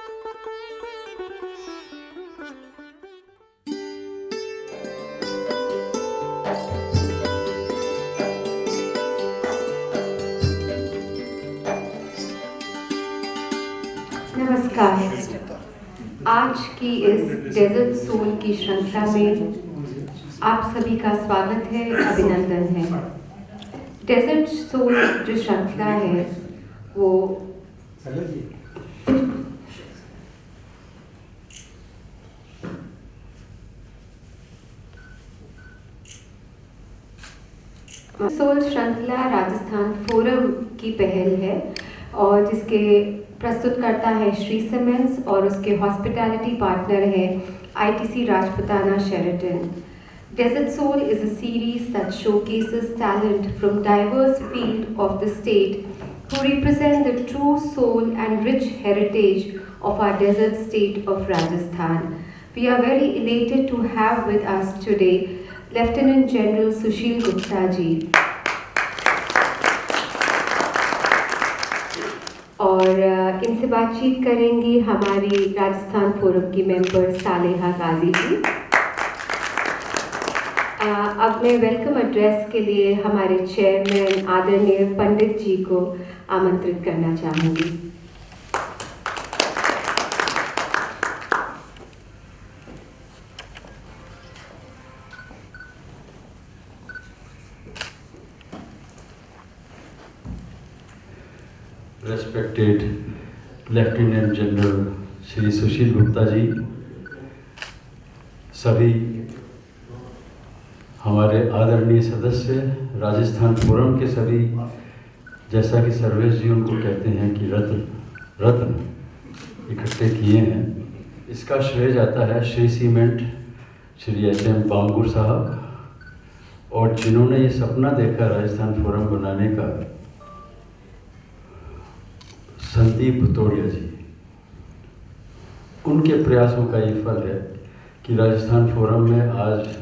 नमस्कार। आज की इस डेजर्ट सोल की श्रृंखला में आप सभी का स्वागत है, अभिनंदन है। डेजर्ट सोल जो श्रृंखला है वो सोल श्रृंखला राजस्थान फोरम की पहल है और जिसके प्रस्तुतकर्ता है श्री सिमेंस और उसके हॉस्पिटैलिटी पार्टनर है ITC Rajputana Sheraton. Desert Soul is a series that showcases talent from diverse fields of the state who represent the true soul and rich heritage of our desert state of Rajasthan. We are very elated to have with us today Lieutenant General Sushil Gupta ji. और इनसे बातचीत करेंगी हमारी Rajasthan forum की member Saleha गाजी जी। अब मैं welcome address के लिए हमारे चेयरमैन आदरणीय पंडित जी को आमंत्रित करना चाहूँगी। Respected Lieutenant General Shri Sushil Gupta जी, सभी हमारे आदरणीय सदस्य, राजस्थान फोरम के सभी, जैसा कि सर्वेश जी उनको कहते हैं कि रत्न इकट्ठे किए हैं, इसका श्रेय जाता है श्री सीमेंट श्री एच.एम. बांगुर साहब और जिन्होंने ये सपना देखा राजस्थान फोरम बनाने का, संदीप भुतोड़िया जी। उनके प्रयासों का ये फल है कि राजस्थान फोरम में आज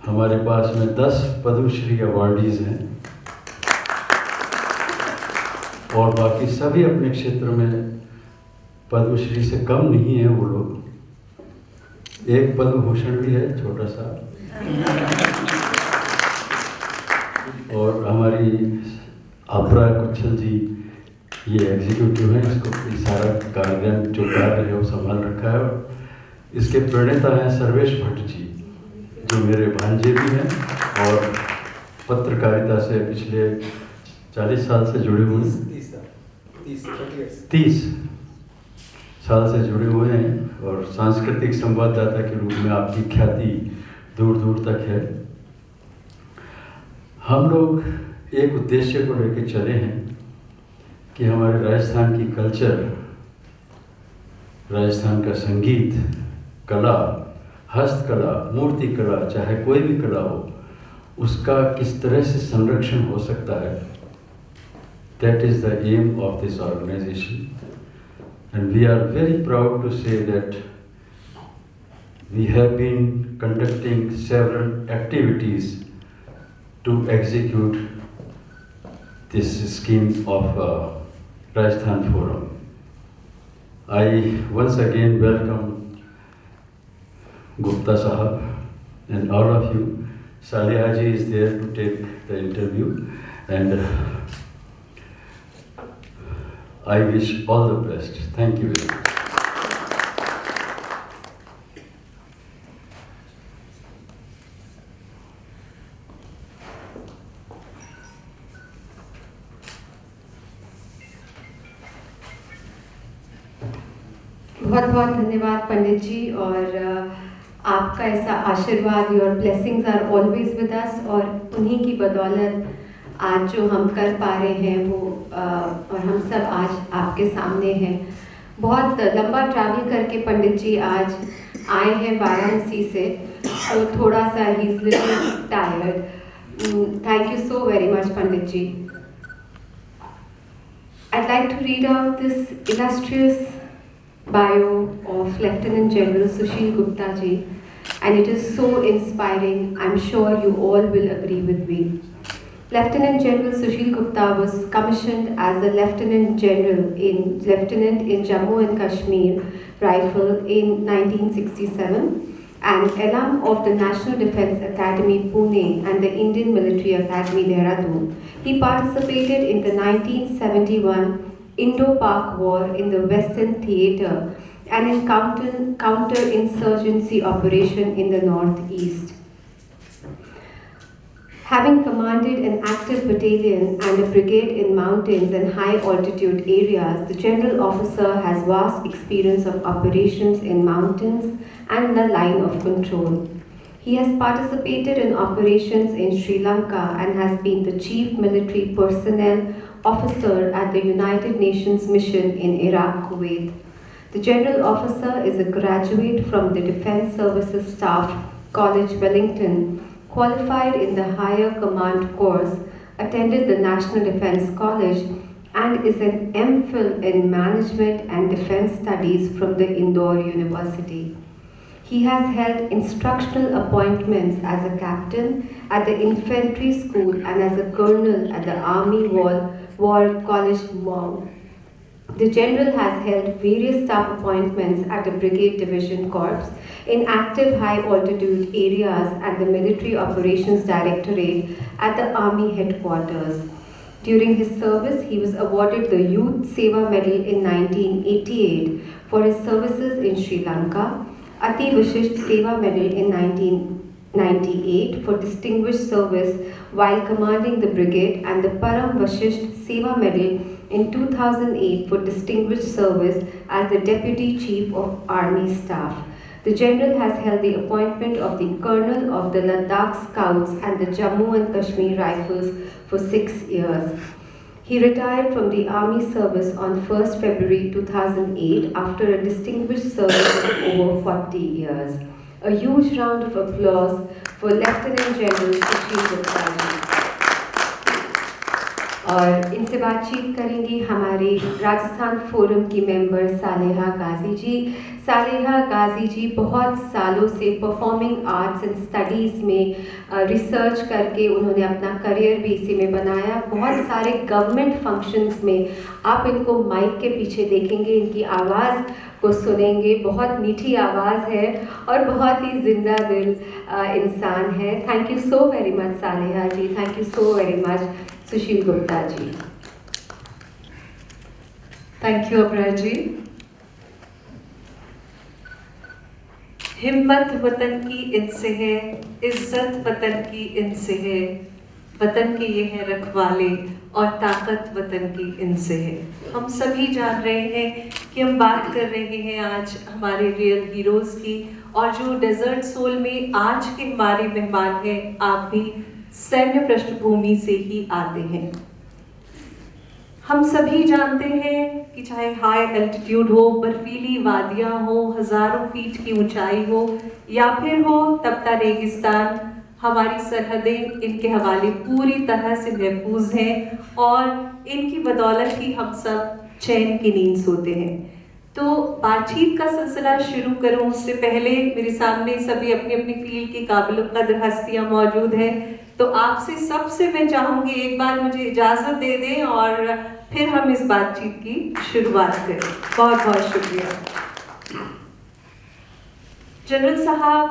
हमारे पास में 10 पद्मश्री अवार्डीज हैं और बाकी सभी अपने क्षेत्र में पद्मश्री से कम नहीं है वो लोग। एक पद्म भूषण भी है छोटा सा। और हमारी अपरा कुच्छल जी ये एग्जीक्यूटिव हैं, इसको सारा कार्यक्रम जो कार्य है वो संभाल रखा है। और इसके प्रणेता हैं सर्वेश भट्ट जी जो मेरे भांजे भी हैं और पत्रकारिता से पिछले 40 साल से जुड़े हुए हैं, 30 साल से जुड़े हुए हैं और सांस्कृतिक संवाददाता के रूप में आपकी ख्याति दूर दूर तक है। हम लोग एक उद्देश्य को लेकर चले हैं कि हमारे राजस्थान की कल्चर, राजस्थान का संगीत, कला, हस्तकला, मूर्ति कला, चाहे कोई भी कला हो, उसका किस तरह से संरक्षण हो सकता है। That is the aim of this organization, and we are very proud to say that we have been conducting several activities to execute this scheme of Rajasthan Forum. I once again welcome Gupta Sahab and all of you. Saleha ji is there to take the interview, and I wish all the best. Thank you very much. बहुत बहुत धन्यवाद पंडित जी, और आपका ऐसा आशीर्वाद, your blessings are always with us, और उन्हीं की बदौलत आज जो हम कर पा रहे हैं वो और हम सब आज आपके सामने हैं। बहुत लंबा ट्रैवल करके पंडित जी आज आए हैं वाराणसी से, तो थोड़ा सा ही is little tired. Thank you so very much Pandit ji. I'd like to read out this illustrious bio of Lieutenant General Sushil Gupta ji, and it is so inspiring. I'm sure you all will agree with me. Lieutenant General Sushil Gupta was commissioned as a Lieutenant in Jammu and Kashmir Rifle in 1967 and alum of the National Defence Academy Pune and the Indian Military Academy Dehradun. He participated in the 1971 Indo-Pak War in the Western Theatre and in counter-insurgency operation in the Northeast. Having commanded an active battalion and a brigade in mountains and high altitude areas, the general officer has vast experience of operations in mountains and the line of control. He has participated in operations in Sri Lanka and has been the chief military personnel officer at the United Nations mission in Iraq, Kuwait. The general officer is a graduate from the Defence Services Staff College, Wellington, qualified in the Higher Command course, attended the National Defence College, and is an MPhil in Management and Defence Studies from the Indore University. He has held instructional appointments as a captain at the Infantry School and as a colonel at the Army War College, Mhow. The general has held various staff appointments at the Brigade Division Corps in active high altitude areas and the Military Operations Directorate at the Army Headquarters. During his service, he was awarded the Youth Seva Medal in 1988 for his services in Sri Lanka, Ati Vishisht Seva Medal in 1998 for distinguished service while commanding the brigade, and the Param Vishisht Seva Medal in 2008 for distinguished service as the Deputy Chief of Army Staff. The General has held the appointment of the Colonel of the Ladakh Scouts and the Jammu and Kashmir Rifles for 6 years. He retired from the Army service on 1st February 2008 after a distinguished service of over 40 years. A huge round of applause for Lieutenant General Sushil Gupta जी. और इनसे बातचीत करेंगी हमारे Rajasthan forum की member Saleha गाजी जी। सालेहा गाजी जी बहुत सालों से performing arts and studies में रिसर्च करके उन्होंने अपना करियर भी इसी में बनाया। बहुत सारे गवर्नमेंट फंक्शंस में आप इनको माइक के पीछे देखेंगे, इनकी आवाज़ को सुनेंगे। बहुत मीठी आवाज़ है और बहुत ही जिंदा दिल इंसान है। Thank you so very much Saleha ji, thank you so very much Sushil Gupta ji. Thank you Abra ji. हिम्मत वतन की इनसे है, इज्जत वतन की इनसे है, वतन के ये हैं रखवाले और ताकत वतन की इनसे है। हम सभी जान रहे हैं कि हम बात कर रहे हैं आज हमारे रियल हीरोज़ की, और जो डेजर्ट सोल में आज के हमारे मेहमान हैं, आप भी सैन्य पृष्ठभूमि से ही आते हैं। हम सभी जानते हैं कि चाहे हाई एल्टीट्यूड हो, बर्फीली वादियाँ हो, हज़ारों फीट की ऊंचाई हो, या फिर हो तपता रेगिस्तान, हमारी सरहदें इनके हवाले पूरी तरह से महफूज हैं और इनकी बदौलत ही हम सब चैन की नींद सोते हैं। तो बातचीत का सिलसिला शुरू करूं उससे पहले मेरे सामने सभी अपनी अपनी फील्ड की काबिल कदर हस्तियां मौजूद हैं, तो आपसे सबसे मैं चाहूँगी एक बार मुझे इजाज़त दे दें और फिर हम इस बातचीत की शुरुआत करें। बहुत बहुत शुक्रिया। जनरल साहब,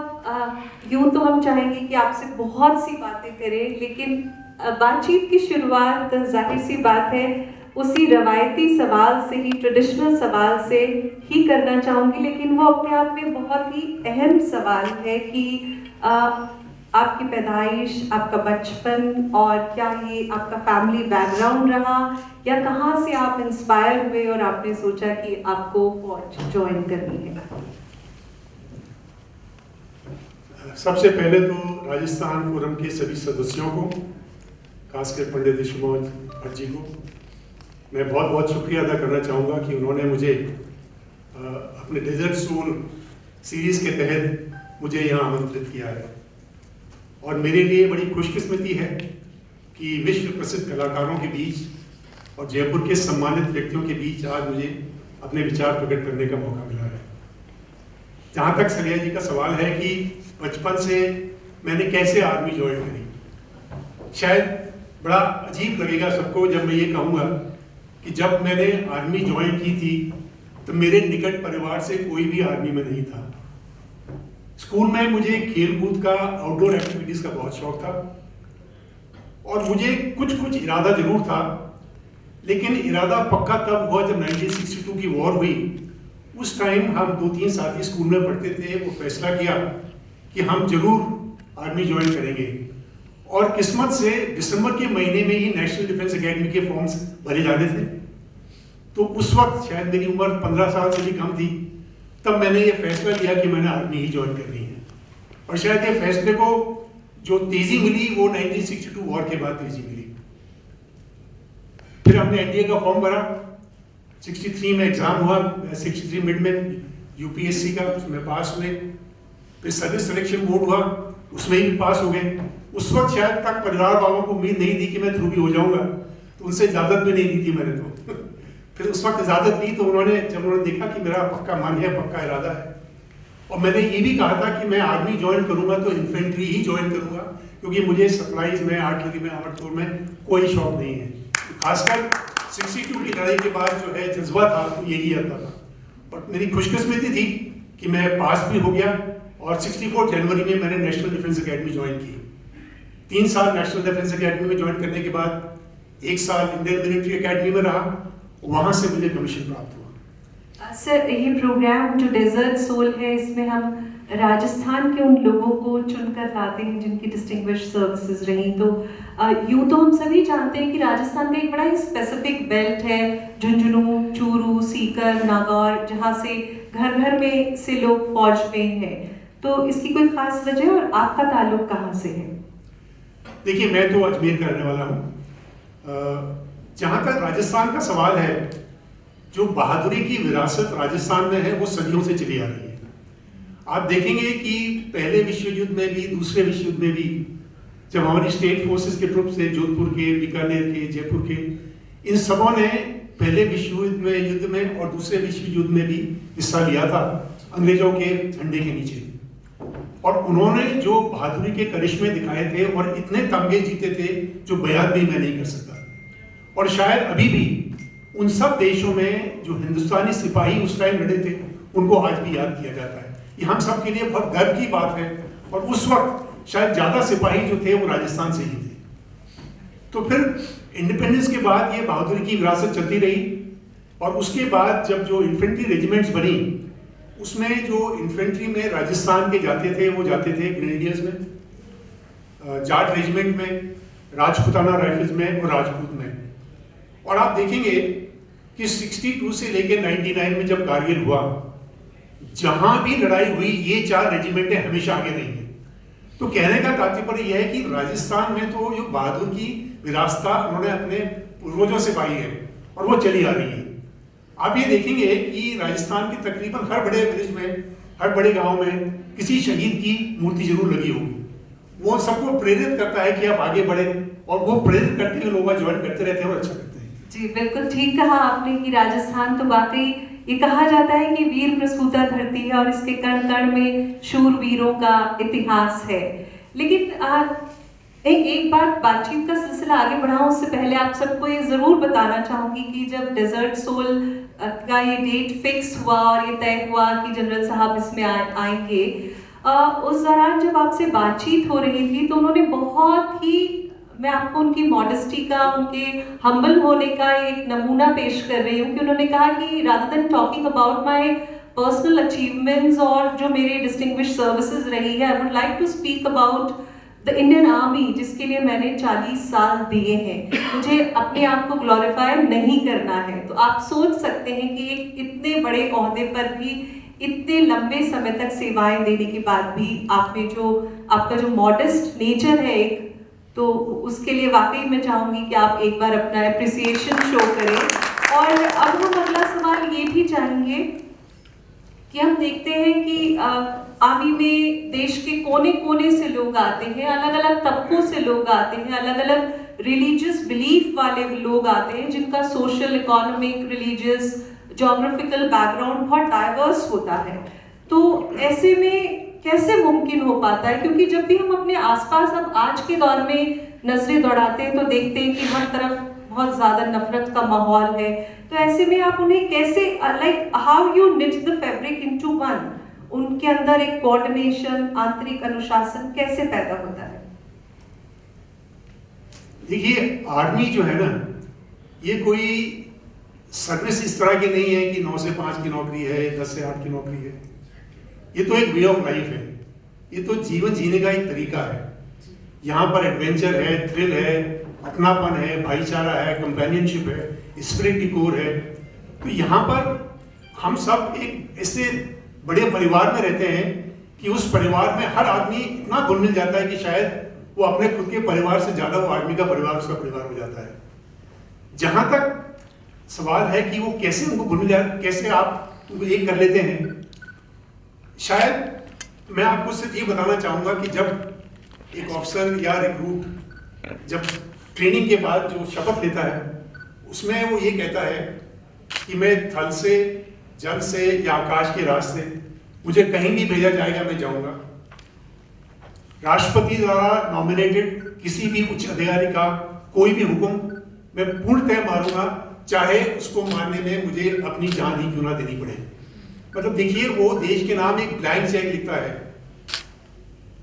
यूँ तो हम चाहेंगे कि आपसे बहुत सी बातें करें, लेकिन बातचीत की शुरुआत जाहिर सी बात है उसी रवायती सवाल से ही, ट्रेडिशनल सवाल से ही करना चाहूँगी, लेकिन वो अपने आप में बहुत ही अहम सवाल है कि आपकी पैदाइश, आपका बचपन और क्या ये आपका फैमिली बैकग्राउंड रहा, या कहाँ से आप इंस्पायर हुए और आपने सोचा कि आपको फौज ज्वाइन करनी है? सबसे पहले तो राजस्थान फोरम के सभी सदस्यों को, खासकर पंडित विश्वमोहन भट्ट जी को मैं बहुत बहुत शुक्रिया अदा करना चाहूँगा कि उन्होंने मुझे अपने डेजर्ट सोल सीरीज़ के तहत मुझे यहाँ आमंत्रित किया है। और मेरे लिए बड़ी खुशकिस्मती है कि विश्व प्रसिद्ध कलाकारों के बीच और जयपुर के सम्मानित व्यक्तियों के बीच आज मुझे अपने विचार प्रकट करने का मौका मिला है। जहाँ तक सलिया जी का सवाल है कि बचपन से मैंने कैसे आर्मी ज्वाइन करी, शायद बड़ा अजीब लगेगा सबको जब मैं ये कहूँगा कि जब मैंने आर्मी ज्वाइन की थी तो मेरे निकट परिवार से कोई भी आर्मी में नहीं था। स्कूल में मुझे खेल कूद का, आउटडोर एक्टिविटीज़ का बहुत शौक था और मुझे कुछ इरादा जरूर था, लेकिन इरादा पक्का तब हुआ जब 1962 की वॉर हुई। उस टाइम हम 2-3 साथी स्कूल में पढ़ते थे, वो फैसला किया कि हम जरूर आर्मी ज्वाइन करेंगे और किस्मत से दिसंबर के महीने में ही नेशनल डिफेंस एकेडमी के फॉर्म्स भरे जाने थे। तो उस वक्त शायद मेरी उम्र 15 साल से भी कम थी, तब मैंने ये फैसला लिया कि मैंने आर्मी ही ज्वाइन करनी है। और शायद ये फैसले को जो तेजी मिली वो 1962 वॉर के बाद तेजी मिली। फिर हमने एनडीए का फॉर्म भरा, 63 में एग्जाम हुआ, 63 मिड में यूपीएससी का, उसमें पास हुए। फिर सर्विस सिलेक्शन बोर्ड हुआ, उसमें भी पास हो गए। उस वक्त शायद तक परिवार वालों को उम्मीद नहीं थी कि मैं थ्रू भी हो जाऊंगा, तो उनसे इजाजत भी नहीं दी थी मैंने तो फिर उस वक्त इजाजत दी तो जब उन्होंने देखा कि मेरा पक्का मन है, पक्का इरादा है, और मैंने ये भी कहा था कि मैं आर्मी ज्वाइन करूंगा तो इन्फेंट्री ही ज्वाइन करूंगा, क्योंकि मुझे सप्लाईज में, आर्टिलरी में, आर्मर में कोई शौक नहीं है। खासकर 62 की लड़ाई के बाद जो है जज्बा था तो यही आता था। बट मेरी खुशकिस्मती थी कि मैं पास भी हो गया और 64 जनवरी में मैंने नेशनल डिफेंस एकेडमी ज्वाइन की। 3 साल नेशनल डिफेंस एकेडमी में ज्वाइन करने के बाद 1 साल इंडियन मिलिट्री एकेडमी में रहा, वहां से मुझे कमीशन प्राप्त हुआ। सर, ये प्रोग्राम जो डेजर्ट सोल है, इसमें हम राजस्थान के उन लोगों को चुनकर लाते हैं जिनकी डिस्टिंग्विश सर्विसेज रही। तो यूँ तो हम सभी जानते हैं कि राजस्थान का एक बड़ा ही स्पेसिफिक बेल्ट है, झुंझुनू, चूरू, सीकर, नागौर, जहाँ से घर घर में से लोग फौज में हैं। तो इसकी कोई खास वजह है और आपका ताल्लुक कहाँ से है? देखिए, मैं तो अजमेर का रहने वाला हूँ। जहाँ तक राजस्थान का सवाल है, जो बहादुरी की विरासत राजस्थान में है वो सदियों से चली आ रही है। आप देखेंगे कि पहले विश्व युद्ध में भी, दूसरे विश्व युद्ध में भी, जब हमारी स्टेट फोर्सेस के ट्रुप्स थे, जोधपुर के, बीकानेर के, जयपुर के, इन सबों ने पहले विश्व युद्ध में और दूसरे विश्व युद्ध में भी हिस्सा लिया था अंग्रेजों के झंडे के नीचे। और उन्होंने जो बहादुरी के करिश्मे दिखाए थे और इतने तमगे जीते थे जो बयान भी मैं नहीं कर सकता। और शायद अभी भी उन सब देशों में जो हिंदुस्तानी सिपाही उस टाइम लड़े थे उनको आज भी याद किया जाता है। ये हम सब के लिए बहुत गर्व की बात है। और उस वक्त शायद ज्यादा सिपाही जो थे वो राजस्थान से ही थे। तो फिर इंडिपेंडेंस के बाद ये बहादुरी की विरासत चलती रही। और उसके बाद जब जो इन्फेंट्री रेजिमेंट्स बनी, उसमें जो इन्फेंट्री में राजस्थान के जाते थे वो जाते थे ग्रेनेडियर्स में, जाट रेजिमेंट में, राजपूताना राइफल्स में और राजपूत में। और आप देखेंगे कि 62 से लेकर 99 में जब कारगिल हुआ, जहां भी लड़ाई हुई ये 4 रेजिमेंटें हमेशा आगे रही हैं। तो कहने का तात्पर्य यह है कि राजस्थान में तो जो बहादुर की विरासत उन्होंने अपने पूर्वजों से पाई है और वो चली आ रही है। आप ये देखेंगे कि राजस्थान के तकरीबन हर बड़े विलेज में, हर बड़े गांव में किसी शहीद की मूर्ति जरूर लगी होगी। वो सबको प्रेरित करता है कि आप आगे बढ़े, और वो प्रेरित करते हुए लोग ज्वाइन करते रहते हैं और अच्छा करते हैं। जी, बिल्कुल ठीक कहा आपने कि राजस्थान तो वाकई, ये कहा जाता है कि वीर प्रसूता धरती है और इसके कण कण में शूरवीरों का इतिहास है। लेकिन एक बार बातचीत का सिलसिला आगे बढ़ाऊं उससे पहले आप सबको ये ज़रूर बताना चाहूँगी कि जब डेजर्ट सोल का ये डेट फिक्स हुआ और ये तय हुआ कि जनरल साहब इसमें आएंगे, उस दौरान जब आपसे बातचीत हो रही थी तो उन्होंने बहुत ही, मैं आपको उनकी मॉडेस्टी का, उनके हम्बल होने का एक नमूना पेश कर रही हूँ कि उन्होंने कहा कि rather than talking about my personal achievements और जो मेरे डिस्टिंग्विश सर्विसेज रही है, I would like to speak about the Indian army, जिसके लिए मैंने 40 साल दिए हैं। मुझे अपने आप को ग्लोरीफाई नहीं करना है। तो आप सोच सकते हैं कि एक इतने बड़े ओहदे पर भी इतने लंबे समय तक सेवाएं देने के बाद भी आप में जो आपका जो मॉडेस्ट नेचर है एक, तो उसके लिए वाकई मैं चाहूँगी कि आप एक बार अपना एप्रिसिएशन शो करें। और अब हम अगला सवाल ये भी चाहेंगे कि हम देखते हैं कि आर्मी में देश के कोने कोने से लोग आते हैं, अलग अलग तबकों से लोग आते हैं, अलग अलग रिलीजियस बिलीफ वाले लोग आते हैं, जिनका social, economic, religious, geographical background बहुत डाइवर्स होता है। तो ऐसे में कैसे मुमकिन हो पाता है, क्योंकि जब भी हम अपने आसपास अब आज के दौर में नजरें दौड़ाते हैं तो देखते हैं कि हर तरफ बहुत ज़्यादा नफरत का माहौल है। तो ऐसे में आप उन्हें कैसे, like how you knit the fabric into one, उनके अंदर एक कोऑर्डिनेशन, आंतरिक अनुशासन कैसे पैदा होता है? देखिए, आर्मी जो है ना, ये कोई सर्विस इस तरह की नहीं है कि 9 से 5 की नौकरी है, 10 से 8 की नौकरी है। ये तो एक वे ऑफ लाइफ है, ये तो जीवन जीने का एक तरीका है। यहाँ पर एडवेंचर है, थ्रिल है, अपनापन है, भाईचारा है, कंपेनियनशिप है, स्पिरिट की कोर है। तो यहाँ पर हम सब एक ऐसे बड़े परिवार में रहते हैं कि उस परिवार में हर आदमी इतना घुल मिल जाता है कि शायद वो अपने खुद के परिवार से ज्यादा वो आदमी का परिवार उसका परिवार हो जाता है। जहां तक सवाल है कि वो कैसे उनको घुल मिल जाए, कैसे आप उनको एक कर लेते हैं, शायद मैं आपको सिर्फ ये बताना चाहूंगा कि जब एक ऑफिसर या रिक्रूट जब ट्रेनिंग के बाद जो शपथ लेता है, उसमें वो ये कहता है कि मैं थल से, जल से या आकाश के रास्ते, मुझे कहीं भी भेजा जाएगा मैं जाऊंगा। राष्ट्रपति द्वारा नॉमिनेटेड किसी भी उच्च अधिकारी का कोई भी हुक्म मैं पूर्णतः मारूंगा, चाहे उसको मानने में मुझे अपनी जान ही क्यों ना देनी पड़े। मतलब देखिए, वो देश के नाम एक ब्लैंक चेक लिखता है।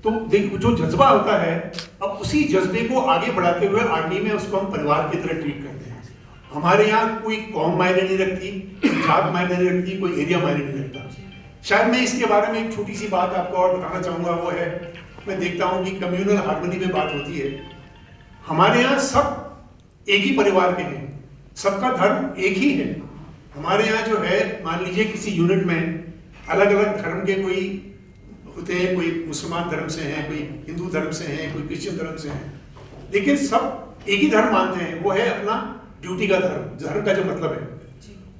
तो जो जज्बा होता है, अब उसी जज्बे को आगे बढ़ाते हुए आर्मी में उसको हम परिवार की तरह ट्रीट करते हैं। हमारे यहाँ कोई कौम मायने नहीं रखती, कोई जात मायने नहीं रखती, कोई एरिया मायने नहीं रखता। शायद मैं इसके बारे में एक छोटी सी बात आपको और बताना चाहूंगा, वो है, मैं देखता हूँ कि कम्युनल हार्मनी में बात होती है। हमारे यहाँ सब एक ही परिवार के हैं, सबका धर्म एक ही है। हमारे यहाँ जो है, मान लीजिए किसी यूनिट में अलग अलग धर्म के कोई होते हैं, कोई मुसलमान धर्म से हैं, कोई हिंदू धर्म से हैं, कोई क्रिश्चियन धर्म से हैं, लेकिन सब एक ही धर्म मानते हैं, वो है अपना ड्यूटी का धर्म, धर्म का जो मतलब है।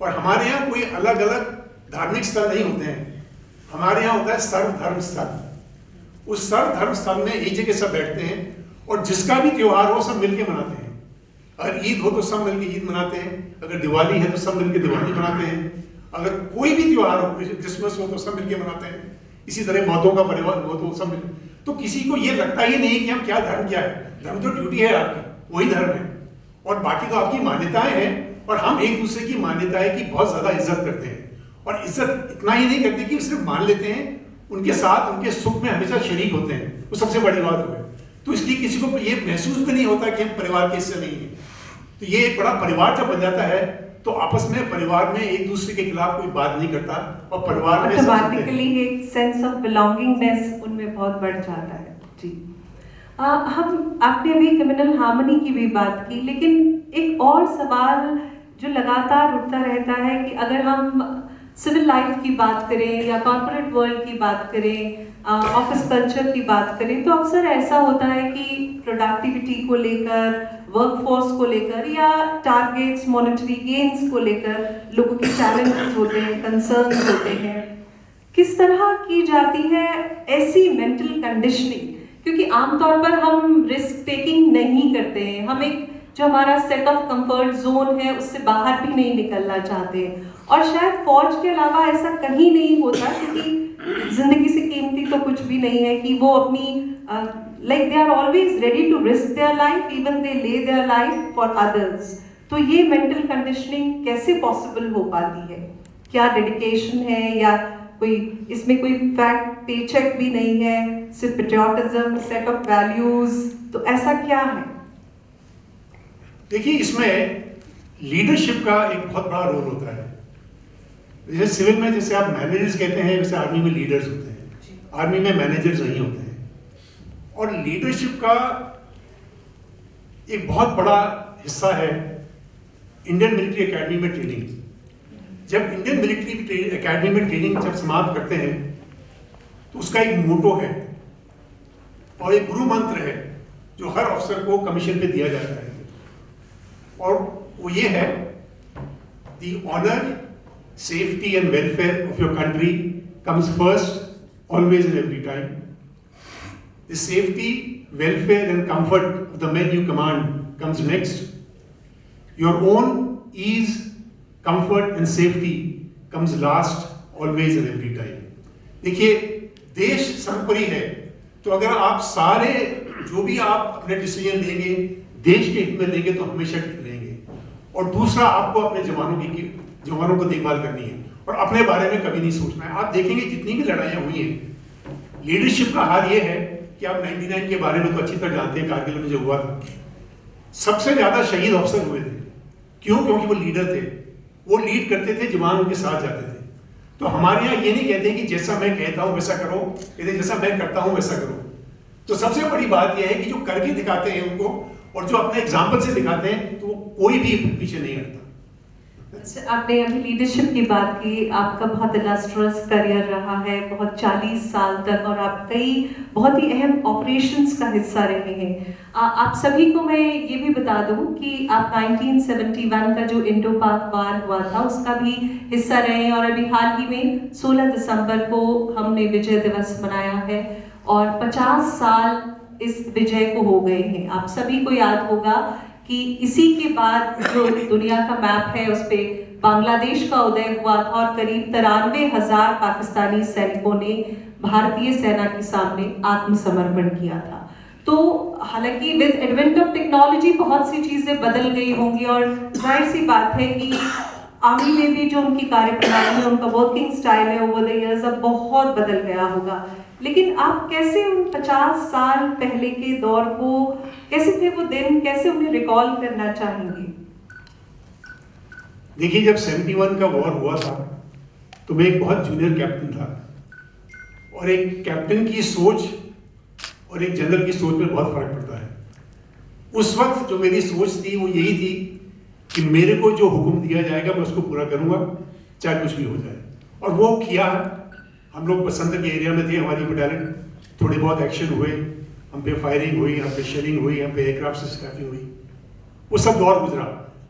और हमारे यहाँ कोई अलग अलग धार्मिक स्थल नहीं होते हैं, हमारे यहाँ होता है सर्वधर्म स्थल। उस सर्वधर्म स्थल में एक जगह सब बैठते हैं और जिसका भी त्योहार हो सब मिलके मनाते हैं। अगर ईद हो तो सब मिलके ईद मनाते हैं, अगर दिवाली है तो सब मिलके दिवाली मनाते हैं, अगर कोई भी त्योहार हो, क्रिसमस हो तो सब मिलके मनाते हैं। इसी तरह बौद्धों का परिवार हो तो सब मिल, तो किसी को ये लगता ही नहीं कि हम क्या धर्म क्या है। धर्म तो ड्यूटी है आपकी, वही धर्म है, और बाकी तो आपकी मान्यताएं हैं। और हम एक दूसरे की मान्यताएं की बहुत ज्यादा इज्जत करते हैं, और इज्जत इतना ही नहीं करते कि सिर्फ मान लेते हैं, उनके साथ उनके सुख में हमेशा शरीक होते हैं। वो सबसे बड़ी बात है। तो इसलिए किसी को ये महसूस भी नहीं होता कि हम परिवार के हिस्से नहीं है। तो ये एक बड़ा परिवार जब बन जाता है तो आपस में परिवार में एक दूसरे के खिलाफ कोई बात नहीं करता, और परिवार में ऑटोमेटिकली एक सेंस ऑफ बिलोंगिंगनेस उनमें बहुत बढ़ जाता है। जी, हम आपने अभी कम्युनल हार्मनी की भी बात की, लेकिन एक और सवाल जो लगातार उठता रहता है कि अगर हम सिविल लाइफ की बात करें या कॉर्पोरेट वर्ल्ड की बात करें, ऑफिस कल्चर की बात करें, तो अक्सर ऐसा होता है कि प्रोडक्टिविटी को लेकर, वर्कफोर्स को लेकर या टारगेट्स, मॉनेटरी गेन्स को लेकर लोगों के चैलेंजेस होते हैं, कंसर्न्स होते हैं। किस तरह की जाती है ऐसी मेंटल कंडीशनिंग? क्योंकि आमतौर पर हम रिस्क टेकिंग नहीं करते हैं, हम एक जो हमारा सेट ऑफ कंफर्ट जोन है उससे बाहर भी नहीं निकलना चाहते, और शायद फौज के अलावा ऐसा कहीं नहीं होता, क्योंकि जिंदगी से कीमती तो कुछ भी नहीं है कि वो अपनी like they are always ready to risk their life, even they lay their life for others। तो ये मेंटल कंडीशनिंग कैसे पॉसिबल हो पाती है? क्या डेडिकेशन है या कोई इसमें कोई फैक्ट पेचेक भी नहीं है, सिर्फ पेट्रियोटिज्म, सेट ऑफ वैल्यूज, तो ऐसा क्या है? देखिए, इसमें लीडरशिप का एक बहुत बड़ा रोल होता है। जैसे सिविल में जैसे आप मैनेजर्स कहते हैं, वैसे आर्मी में लीडर्स होते हैं। आर्मी में मैनेजर्स नहीं होते हैं। और लीडरशिप का एक बहुत बड़ा हिस्सा है इंडियन मिलिट्री एकेडमी में ट्रेनिंग। जब इंडियन मिलिट्री एकेडमी में ट्रेनिंग जब समाप्त करते हैं तो उसका एक मोटो है और एक गुरु मंत्र है जो हर अफसर को कमीशन पे दिया जाता है, और वो ये है, the honour, safety and welfare of your country comes first, always and every time. The safety, welfare and comfort of the men you command comes next. Your own ease, comfort and safety comes last, always and every time. देखिए, देश सर्वोपरि है, तो अगर आप सारे जो भी आप अपने डिसीजन लेंगे देश के हित में लेंगे तो हमेशा ठीक रहेंगे। और दूसरा, आपको अपने जवानों को देखभाल करनी है और अपने बारे में कभी नहीं सोचना है। आप देखेंगे जितनी भी लड़ाइयाँ हुई हैं, लीडरशिप का हाल ये है कि आप 99 के बारे में तो अच्छी तरह जानते हैं, कारगिल में जो हुआ था, सबसे ज्यादा शहीद अफसर हुए थे। क्यों? क्योंकि वो लीडर थे, वो लीड करते थे, जवान उनके साथ जाते थे। तो हमारे यहाँ ये नहीं कहते कि जैसा मैं कहता हूँ वैसा करो, कहते जैसा मैं करता हूँ वैसा करो। तो सबसे बड़ी बात यह है कि जो करके दिखाते हैं उनको, और जो अपने एग्जाम्पल से दिखाते हैं, तो वो कोई भी पीछे नहीं हटता। आपने अभी लीडरशिप की बात की, आपका बहुत इलस्ट्रियस करियर रहा है, बहुत 40 साल तक, और आप कई बहुत ही अहम ऑपरेशंस का हिस्सा रहे हैं। आप सभी को मैं ये भी बता दूं कि आप 1971 का जो इंडो पाक वार हुआ था उसका भी हिस्सा रहे हैं, और अभी हाल ही में 16 दिसंबर को हमने विजय दिवस मनाया है और 50 साल इस विजय को हो गए हैं। आप सभी को याद होगा कि इसी के बाद जो दुनिया का मैप है उस पर बांग्लादेश का उदय हुआ था और करीब 93,000 पाकिस्तानी सैनिकों ने भारतीय सेना के सामने आत्मसमर्पण किया था। तो हालांकि विद एडवेंट ऑफ टेक्नोलॉजी बहुत सी चीजें बदल गई होंगी, और जाहिर सी बात है कि आर्मी में भी जो उनकी कार्यप्रणाली है, उनका वर्किंग स्टाइल है, ओवर द इयर्स अब बहुत बदल गया होगा। लेकिन आप कैसे उन 50 साल पहले के दौर को, कैसे थे वो दिन, कैसे उन्हें रिकॉल करना चाहेंगे? देखिए, जब 71 का वॉर हुआ था तो मैं एक बहुत जूनियर कैप्टन था, और एक कैप्टन की सोच और एक जनरल की सोच में बहुत फर्क पड़ता है। उस वक्त जो मेरी सोच थी वो यही थी कि मेरे को जो हुक्म दिया जाएगा मैं उसको पूरा करूंगा, चाहे कुछ भी हो जाए। और वो किया। हम लोग बसंत के एरिया में थे, हमारी बटालियन, थोड़े बहुत एक्शन हुए, हम पे फायरिंग हुई, हम पे शेलिंग हुई, हम पे एयरक्राफ्ट से स्क्रैपिंग हुई, वो सब दौर गुजरा।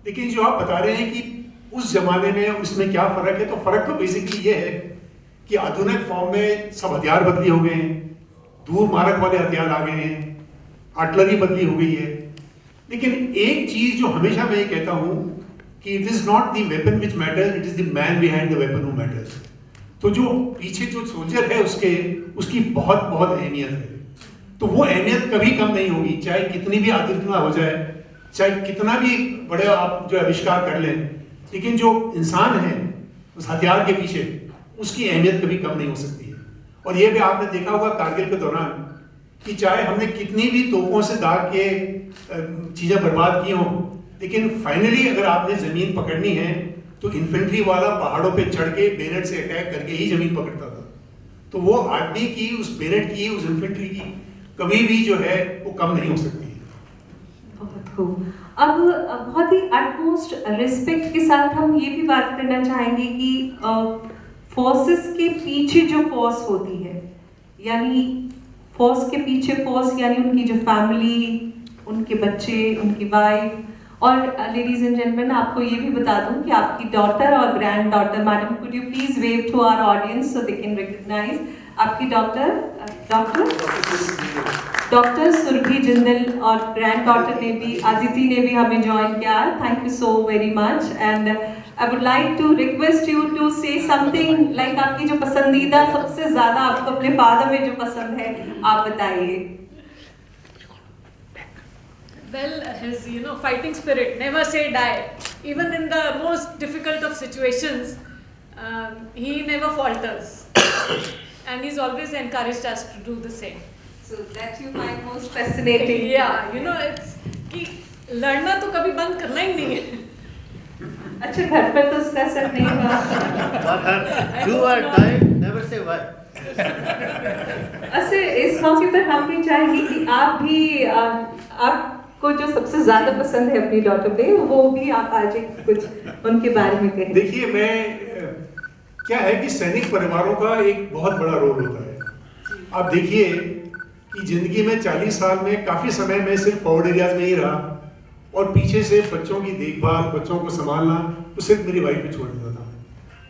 लेकिन जो आप बता रहे हैं कि उस जमाने में उसमें क्या फर्क है, तो फर्क तो बेसिकली ये है कि आधुनिक फॉर्म में सब हथियार बदली हो गए हैं, दूर मारक वाले हथियार आ गए हैं, आर्टिलरी बदली हो गई है। लेकिन एक चीज जो हमेशा मैं ये कहता हूं कि it is not the weapon which matters, it is the man behind the weapon who matters. तो जो पीछे जो सोल्जर है उसकी बहुत बहुत अहमियत है। तो वो अहमियत कभी कम नहीं होगी, चाहे कितनी भी आधुनिकता हो जाए, चाहे कितना भी बड़े आप जो आविष्कार कर लें, लेकिन जो इंसान है उस हथियार के पीछे, उसकी अहमियत कभी कम नहीं हो सकती है। और ये भी आपने देखा होगा कारगिल के दौरान कि चाहे हमने कितनी भी तोपों से दाग के चीजें बर्बाद की हों, लेकिन फाइनली अगर आपने जमीन पकड़नी है तो इन्फेंट्री वाला पहाड़ों पे चढ़ के बेनेट से अटैक करके ही जमीन पकड़ता था। तो वो आर्मी की, उस बेनेट की, उस इन्फेंट्री की कभी भी जो है वो कम नहीं हो सकती है। बहुत खूब। अब बहुत ही अटमोस्ट रिस्पेक्ट के साथ हम ये भी बात करना चाहेंगे कि फोर्सेस के पीछे जो फोर्स होती है, यानी फोर्स के पीछे फोर्स यानी उनकी जो फैमिली, उनके बच्चे, उनकी वाइफ, और लेडीज एंड जेंटलमैन आपको ये भी बता दूं कि आपकी डॉटर और granddaughter, madam could you please wave to our audience so they can recognise आपकी डॉक्टर सुरभि जिंदल और ग्रैंड डॉटर ने भी, अदिति ने भी हमें ज्वाइन किया। Thank you so very much, and I would like to request you to say something like आपकी जो पसंदीदा, सबसे ज्यादा आपको अपने फादर में जो पसंद है आप बताइए। Well, his fighting spirit, never say die. Even in the most difficult of situations, he never falters, and he's always encouraged us to do the same. So that you find most fascinating. Yeah, it's कि लड़ना तो कभी बंद करना ही नहीं है। अच्छा, घर पर तो उसका असर नहीं हुआ। Do or die, never say why. अच्छा, इस मौके पर हम भी चाहेंगे कि आप भी आपको जो सबसे ज्यादा पसंद है अपनी डॉटर पे, वो भी आप आज कुछ उनके बारे में कहें। देखिए, मैं क्या है कि सैनिक परिवारों का एक बहुत बड़ा रोल होता है। आप देखिए कि जिंदगी में 40 साल में काफी समय में सिर्फ फॉरवर्ड एरियाज में ही रहा, और पीछे से बच्चों की देखभाल, बच्चों को संभालना तो सिर्फ मेरी वाइफ पे छोड़ देता था।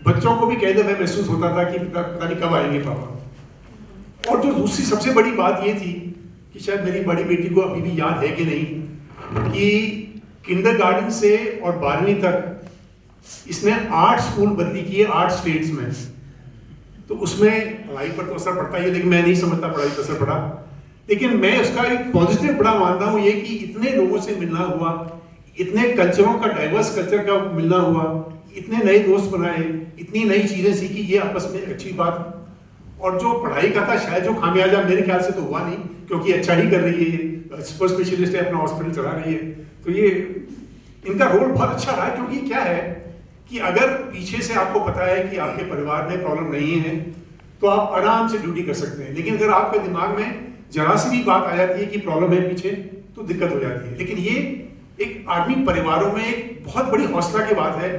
बच्चों को भी कई दफे महसूस होता था कि पता नहीं कब आएंगे पापा। और जो दूसरी सबसे बड़ी बात ये थी कि शायद मेरी बड़ी बेटी को अभी भी याद है कि नहीं, कि किंडरगार्टन से और 12वीं तक इसने 8 स्कूल बदली किए, 8 स्टेट्स में। तो उसमें पढ़ाई पर तो असर पड़ता ही है, लेकिन मैं नहीं समझता पढ़ाई पर असर पड़ा। लेकिन मैं उसका एक पॉजिटिव बड़ा मानता हूँ ये कि इतने लोगों से मिलना हुआ, इतने कल्चरों का, डाइवर्स कल्चर का मिलना हुआ, इतने नए दोस्त बनाए, इतनी नई चीज़ें सीखी, ये आपस में अच्छी बात। और जो पढ़ाई का था शायद जो खामियाजा मेरे ख्याल से तो हुआ नहीं, क्योंकि अच्छा ही कर रही है, सुपर स्पेशलिस्ट है, अपना हॉस्पिटल चला रही है, तो ये इनका रोल बहुत अच्छा रहा। क्योंकि क्या है कि अगर पीछे से आपको पता है कि आपके परिवार में प्रॉब्लम नहीं है तो आप आराम से ड्यूटी कर सकते हैं, लेकिन अगर आपके दिमाग में जरा सी भी बात आ जाती है कि प्रॉब्लम है पीछे, तो दिक्कत हो जाती है। लेकिन ये एक आदमी परिवारों में एक बहुत बड़ी हौसला की बात है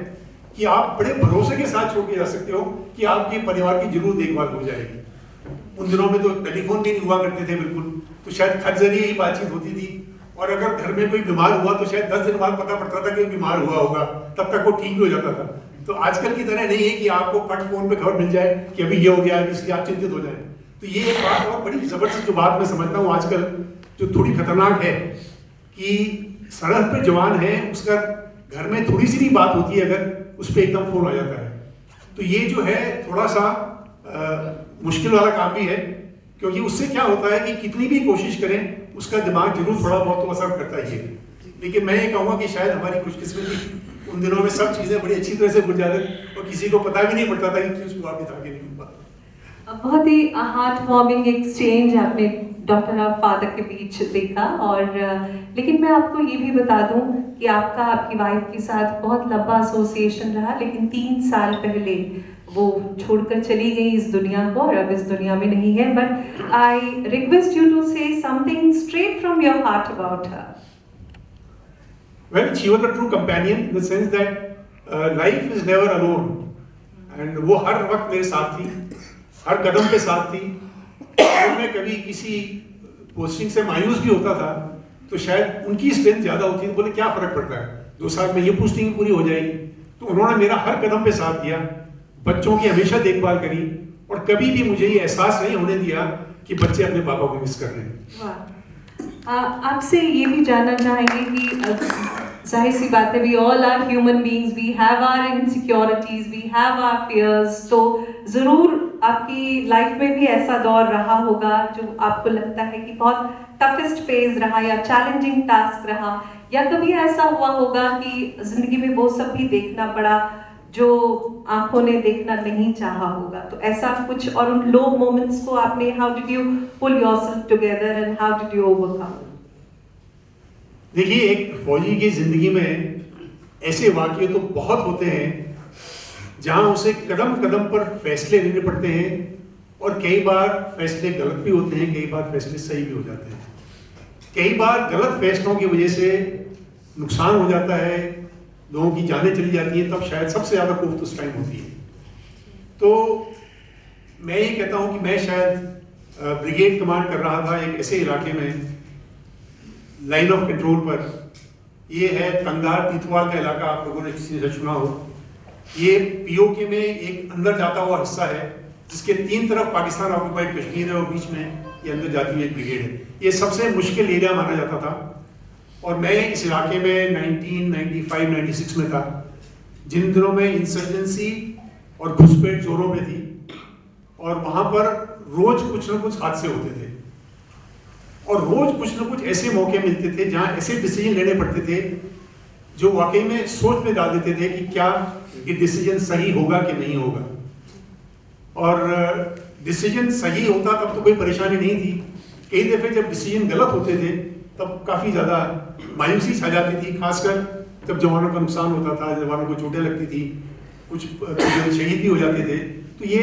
कि आप बड़े भरोसे के साथ छोड़ के जा सकते हो कि आपके परिवार की जरूर देखभाल हो जाएगी। उन दिनों में तो टेलीफोन भी नहीं हुआ करते थे बिल्कुल, तो शायद खत जरिए ही बातचीत होती थी, और अगर घर में कोई बीमार हुआ तो शायद 10 दिन बाद पता पड़ता था कि बीमार हुआ होगा, तब तक वो ठीक भी हो जाता था। तो आजकल की तरह नहीं है कि आपको फट फोन पे खबर मिल जाए कि अभी ये हो गया, इसलिए आप चिंतित हो जाए। तो ये एक बात और बड़ी जबरदस्त जो बात मैं समझता हूँ आजकल जो थोड़ी खतरनाक है कि सड़क पे जवान है, उसका घर में थोड़ी सी भी बात होती है अगर, उस पर एकदम फोन आ जाता है। तो ये जो है थोड़ा सा मुश्किल वाला काम भी है, क्योंकि उससे क्या होता है कि कितनी भी कोशिश करें उसका दिमाग जरूर थोड़ा बहुत तो असर करता ही है। लेकिन मैं ये कहूँगा कि शायद हमारी खुशकिस्मती उन दिनों में सब चीज़ें बड़ी अच्छी तरह से बुझ जाती और किसी को पता भी नहीं पड़ता था कि क्यों हुआ भी था कि नहीं हुआ। बहुत ही हार्ट वार्मिंग एक्सचेंज आपने डॉक्टर और फादर के बीच देखा। और लेकिन मैं आपको ये भी बता दूं कि आपका आपकी वाइफ के साथ बहुत लंबा एसोसिएशन रहा, लेकिन 3 साल पहले वो छोड़कर चली गई इस दुनिया को और अब इस दुनिया में नहीं है। But I request you to say something straight from your heart about her. Well, she was a true companion in the sense that life is never alone, and वो हर वक्त मेरे साथ थी, हर कदम पे साथ थी। और मैं कभी किसी पोस्टिंग से मायूस भी होता था तो शायद उनकी स्ट्रेंथ ज़्यादा होती है, बोले क्या फ़र्क पड़ता है, 2 साल में ये पोस्टिंग पूरी हो जाएगी। तो उन्होंने मेरा हर कदम पे साथ दिया, बच्चों की हमेशा देखभाल करी, और कभी भी मुझे ये एहसास नहीं होने दिया कि बच्चे अपने पापा को मिस कर रहे हैं। आपसे ये भी जानना चाहेंगे कि जाहिर सी बात है, we all are human beings, we have our insecurities, we have our fears. तो ज़रूर आपकी लाइफ में भी ऐसा दौर रहा होगा जो आपको लगता है कि बहुत टफेस्ट फेज रहा या चैलेंजिंग टास्क रहा, या कभी ऐसा हुआ होगा कि जिंदगी में वो सब भी देखना पड़ा जो आंखों ने देखना नहीं चाहा होगा। तो ऐसा कुछ, और उन लो मोमेंट्स को आपने, how did you pull yourself together and how did you overcome? देखिए, एक फौजी की जिंदगी में ऐसे वाक़ये तो बहुत होते हैं जहां उसे कदम कदम पर फैसले लेने पड़ते हैं, और कई बार फैसले गलत भी होते हैं, कई बार फैसले सही भी हो जाते हैं। कई बार गलत फैसलों की वजह से नुकसान हो जाता है, लोगों की जानें चली जाती हैं, तब शायद सबसे ज़्यादा कोफ्त उस टाइम होती है। तो मैं ये कहता हूँ कि मैं शायद ब्रिगेड कमांड कर रहा था एक ऐसे इलाके में, लाइन ऑफ कंट्रोल पर। ये है तंगधार तीथवाल का इलाका, आप लोगों ने किसी ने सुना हो। ये पीओके में एक अंदर जाता हुआ हिस्सा है जिसके 3 तरफ पाकिस्तान ऑक्युपाइड कश्मीर है और बीच में ये अंदर जाती हुई एक ब्रिगेड है। ये सबसे मुश्किल एरिया माना जाता था, और मैं इस इलाके में 1995-96 में था, जिन दिनों में इंसर्जेंसी और घुसपैठ जोरों पे थी, और वहाँ पर रोज कुछ न कुछ हादसे होते थे, और रोज कुछ न कुछ ऐसे मौके मिलते थे जहाँ ऐसे डिसीजन लेने पड़ते थे जो वाकई में सोच में डाल देते थे कि क्या ये डिसीजन सही होगा कि नहीं होगा। और डिसीजन सही होता तब तो कोई परेशानी नहीं थी, कई दफ़े जब डिसीजन गलत होते थे तब काफ़ी ज़्यादा मायूसी छा जाती थी, खासकर जब जवानों का नुकसान होता था, जवानों को चोटें लगती थी, कुछ शहीद भी हो जाते थे। तो ये,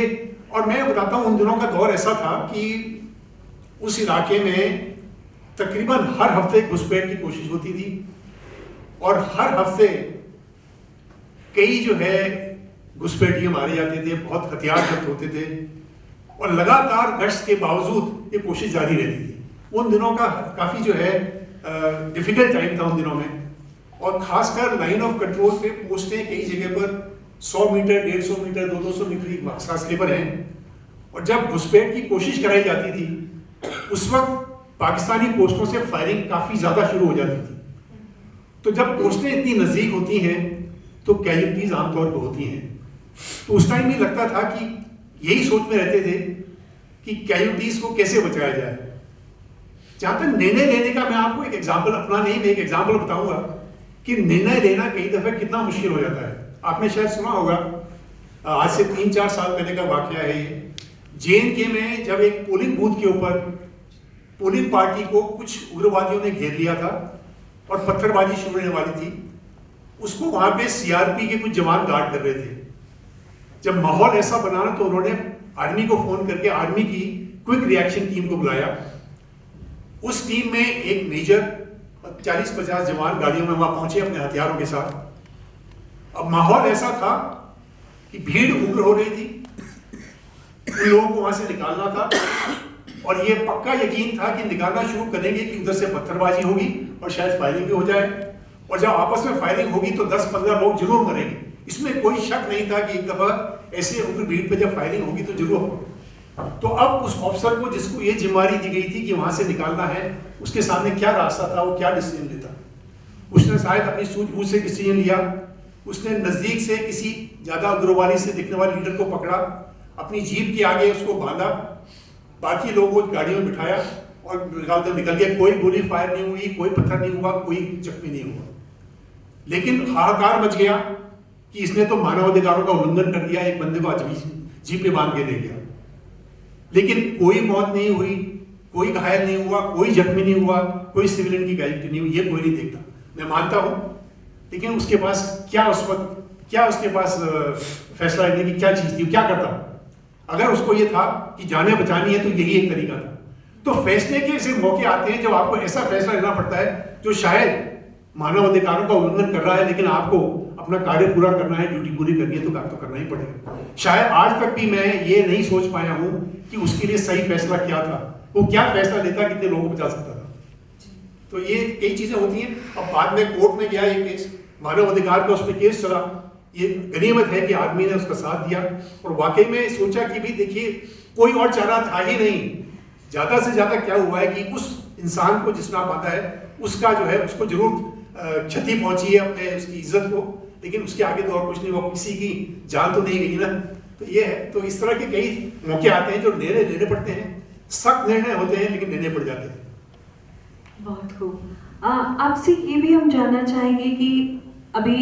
और मैं बताता हूँ उन दिनों का दौर ऐसा था कि उस इलाके में तकरीबन हर हफ्ते घुसपैठ की कोशिश होती थी, और हर हफ्ते कई जो है घुसपैठिए मारे जाते थे, बहुत हथियार जब्त होते थे, और लगातार गश्त के बावजूद ये कोशिश जारी रहती थी। उन दिनों का काफ़ी जो है डिफिकल्ट टाइम था उन दिनों में, और खासकर लाइन ऑफ कंट्रोल पे पोस्टें कई जगह पर 100 मीटर, 150 मीटर, 200 मीटर की फासले पर हैं, और जब घुसपैठ की कोशिश कराई जाती थी उस वक्त पाकिस्तानी पोस्टों से फायरिंग काफ़ी ज़्यादा शुरू हो जाती थी। तो जब पोस्टें इतनी नज़दीक होती हैं तो कैजुअल्टीज आमतौर पर होती हैं। तो उस टाइम ये लगता था कि यही सोच में रहते थे कि कैजुअल्टीज को कैसे बचाया जाए। जहां तक निर्णय लेने का, मैं आपको एक एग्जाम्पल, अपना नहीं, मैं एक एग्जाम्पल बताऊंगा कि निर्णय लेना कई दफे कितना मुश्किल हो जाता है। आपने शायद सुना होगा, आज से 3-4 साल पहले का वाकया है ये, JNK में जब एक पोलिंग बूथ के ऊपर पोलिंग पार्टी को कुछ उग्रवादियों ने घेर लिया था और पत्थरबाजी शुरू होने वाली थी, उसको वहां पे CRP के कुछ जवान गार्ड कर रहे थे। जब माहौल ऐसा बना तो उन्होंने आर्मी को फोन करके आर्मी की क्विक रिएक्शन टीम को बुलाया। उस टीम में एक मेजर और 40-50 जवान गाड़ियों में वहां पहुंचे अपने हथियारों के साथ। अब माहौल ऐसा था कि भीड़ उग्र हो रही थी, उन लोगों को वहां से निकालना था और ये पक्का यकीन था कि निकालना शुरू करेंगे कि उधर से पत्थरबाजी होगी और शायद फायरिंग भी हो जाए, और जब आपस में फायरिंग होगी तो 10-15 लोग जरूर मरेंगे। इसमें कोई शक नहीं था कि एक दफा ऐसे उग्र भीड़ पे जब फायरिंग होगी तो जरूर होगी। तो अब उस ऑफिसर को जिसको ये जिम्मेदारी दी गई थी कि वहां से निकालना है, उसके सामने क्या रास्ता था, वो क्या डिसीजन लेता? उसने शायद अपनी सूझबूझ से डिसीजन लिया। उसने नजदीक से किसी ज्यादा उग्रवादी से दिखने वाले लीडर को पकड़ा, अपनी जीप के आगे उसको बांधा, बाकी लोगों को गाड़ियों में बिठाया और निकल गया। कोई गोली फायर नहीं हुई, कोई पत्थर नहीं हुआ, कोई जख्मी नहीं हुआ। लेकिन हाहाकार मच गया कि इसने तो मानवाधिकारों का उल्लंघन कर दिया, एक बंदे को जीप पे बांध के ले गया। लेकिन कोई मौत नहीं हुई, कोई घायल नहीं हुआ, कोई जख्मी नहीं हुआ, कोई सिविलियन की कैजुअल्टी नहीं हुई, ये कोई नहीं देखता, मैं मानता हूं। लेकिन उसके पास क्या, उस वक्त क्या उसके पास फैसला लेने की क्या चीज थी, क्या करता? अगर उसको ये था कि जाने बचानी है तो यही एक तरीका था। तो फैसले के ऐसे मौके आते हैं जब आपको ऐसा फैसला लेना पड़ता है जो शायद मानव अधिकारों का उल्लंघन कर रहा है, लेकिन आपको अपना कार्य पूरा करना है, ड्यूटी पूरी करनी है तो काम तो करना ही पड़ेगा। शायद आज तक भी मैं ये नहीं सोच पाया हूं कि उसके लिए सही फैसला क्या था, वो क्या फैसला लेता, कितने लोगों को बचा सकता था। तो ये कई चीजें होती हैं। अब बाद में कोर्ट में गया ये केस, मानव अधिकार का उसमें केस चला। ये गनीमत है कि आदमी ने उसका साथ दिया और वाकई में सोचा कि भी देखिए कोई और चारा था ही नहीं। ज्यादा से ज्यादा क्या हुआ है कि उस इंसान को जिसने बांधा है उसका जो है उसको जरूर क्षति पहुंची है, अपने उसकी इज्जत को, लेकिन उसके आगे तो और कुछ नहीं हुआ, किसी की जान तो नहीं गई ना। तो ये है, तो इस तरह के कई मौके आते हैं जो निर्णय लेने पड़ते हैं, सख्त निर्णय होते हैं लेकिन लेने पड़ जाते हैं। बहुत खूब। आपसे ये भी हम जानना चाहेंगे कि अभी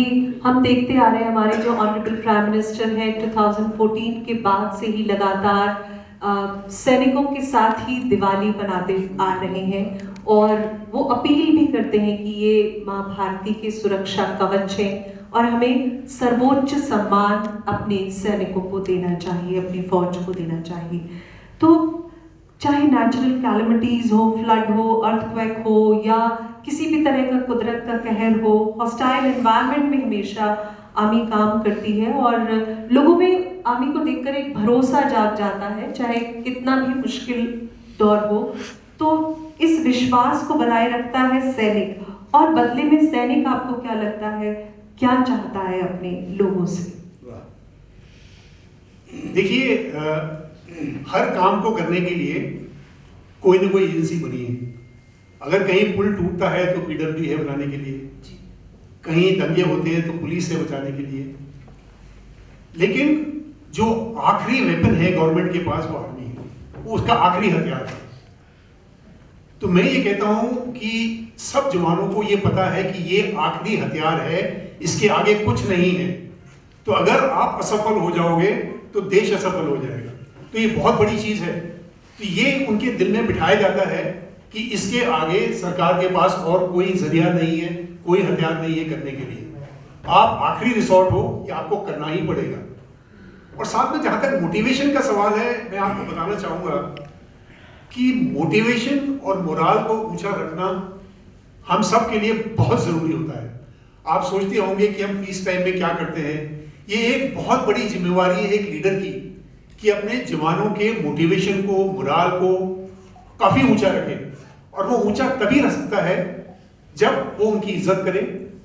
हम देखते आ रहे हैं हमारे जो ऑनरेबल प्राइम मिनिस्टर हैं 2014 के बाद से ही लगातार सैनिकों के साथ ही दिवाली मनाते आ रहे हैं और वो अपील भी करते हैं कि ये माँ भारती के सुरक्षा कवच है और हमें सर्वोच्च सम्मान अपने सैनिकों को देना चाहिए, अपनी फौज को देना चाहिए। तो चाहे नेचुरल कैलेमिटीज हो, फ्लड हो, अर्थक्वेक हो या किसी भी तरह का कुदरत का कहर हो, हॉस्टाइल एनवायरनमेंट में हमेशा आर्मी काम करती है और लोगों में आर्मी को देखकर एक भरोसा जाग जाता है, चाहे कितना भी मुश्किल दौर हो। तो इस विश्वास को बनाए रखता है सैनिक, और बदले में सैनिक आपको क्या लगता है क्या चाहता है अपने लोगों से? देखिए, हर काम को करने के लिए कोई ना कोई एजेंसी बनी है। अगर कहीं पुल टूटता है तो PWD है बनाने के लिए, कहीं दंगे होते हैं तो पुलिस है बचाने के लिए, लेकिन जो आखिरी वेपन है गवर्नमेंट के पास वो आर्मी है, वो उसका आखिरी हथियार है। तो मैं ये कहता हूं कि सब जवानों को ये पता है कि ये आखिरी हथियार है, इसके आगे कुछ नहीं है। तो अगर आप असफल हो जाओगे तो देश असफल हो जाएगा। तो ये बहुत बड़ी चीज है। तो ये उनके दिल में बिठाया जाता है कि इसके आगे सरकार के पास और कोई जरिया नहीं है, कोई हथियार नहीं है करने के लिए। आप आखिरी रिसोर्ट हो, ये आपको करना ही पड़ेगा। और साथ में जहां तक मोटिवेशन का सवाल है, मैं आपको बताना चाहूंगा कि मोटिवेशन और मोराल को ऊंचा रखना हम सब के लिए बहुत जरूरी होता है। आप सोचते होंगे कि हम पीस टाइम में क्या करते हैं। ये एक बहुत बड़ी जिम्मेवारी है एक लीडर की कि अपने जवानों के मोटिवेशन को, मोराल को काफी ऊंचा रखे। और वो ऊंचा तभी रख सकता है जब वो उनकी इज्जत करे,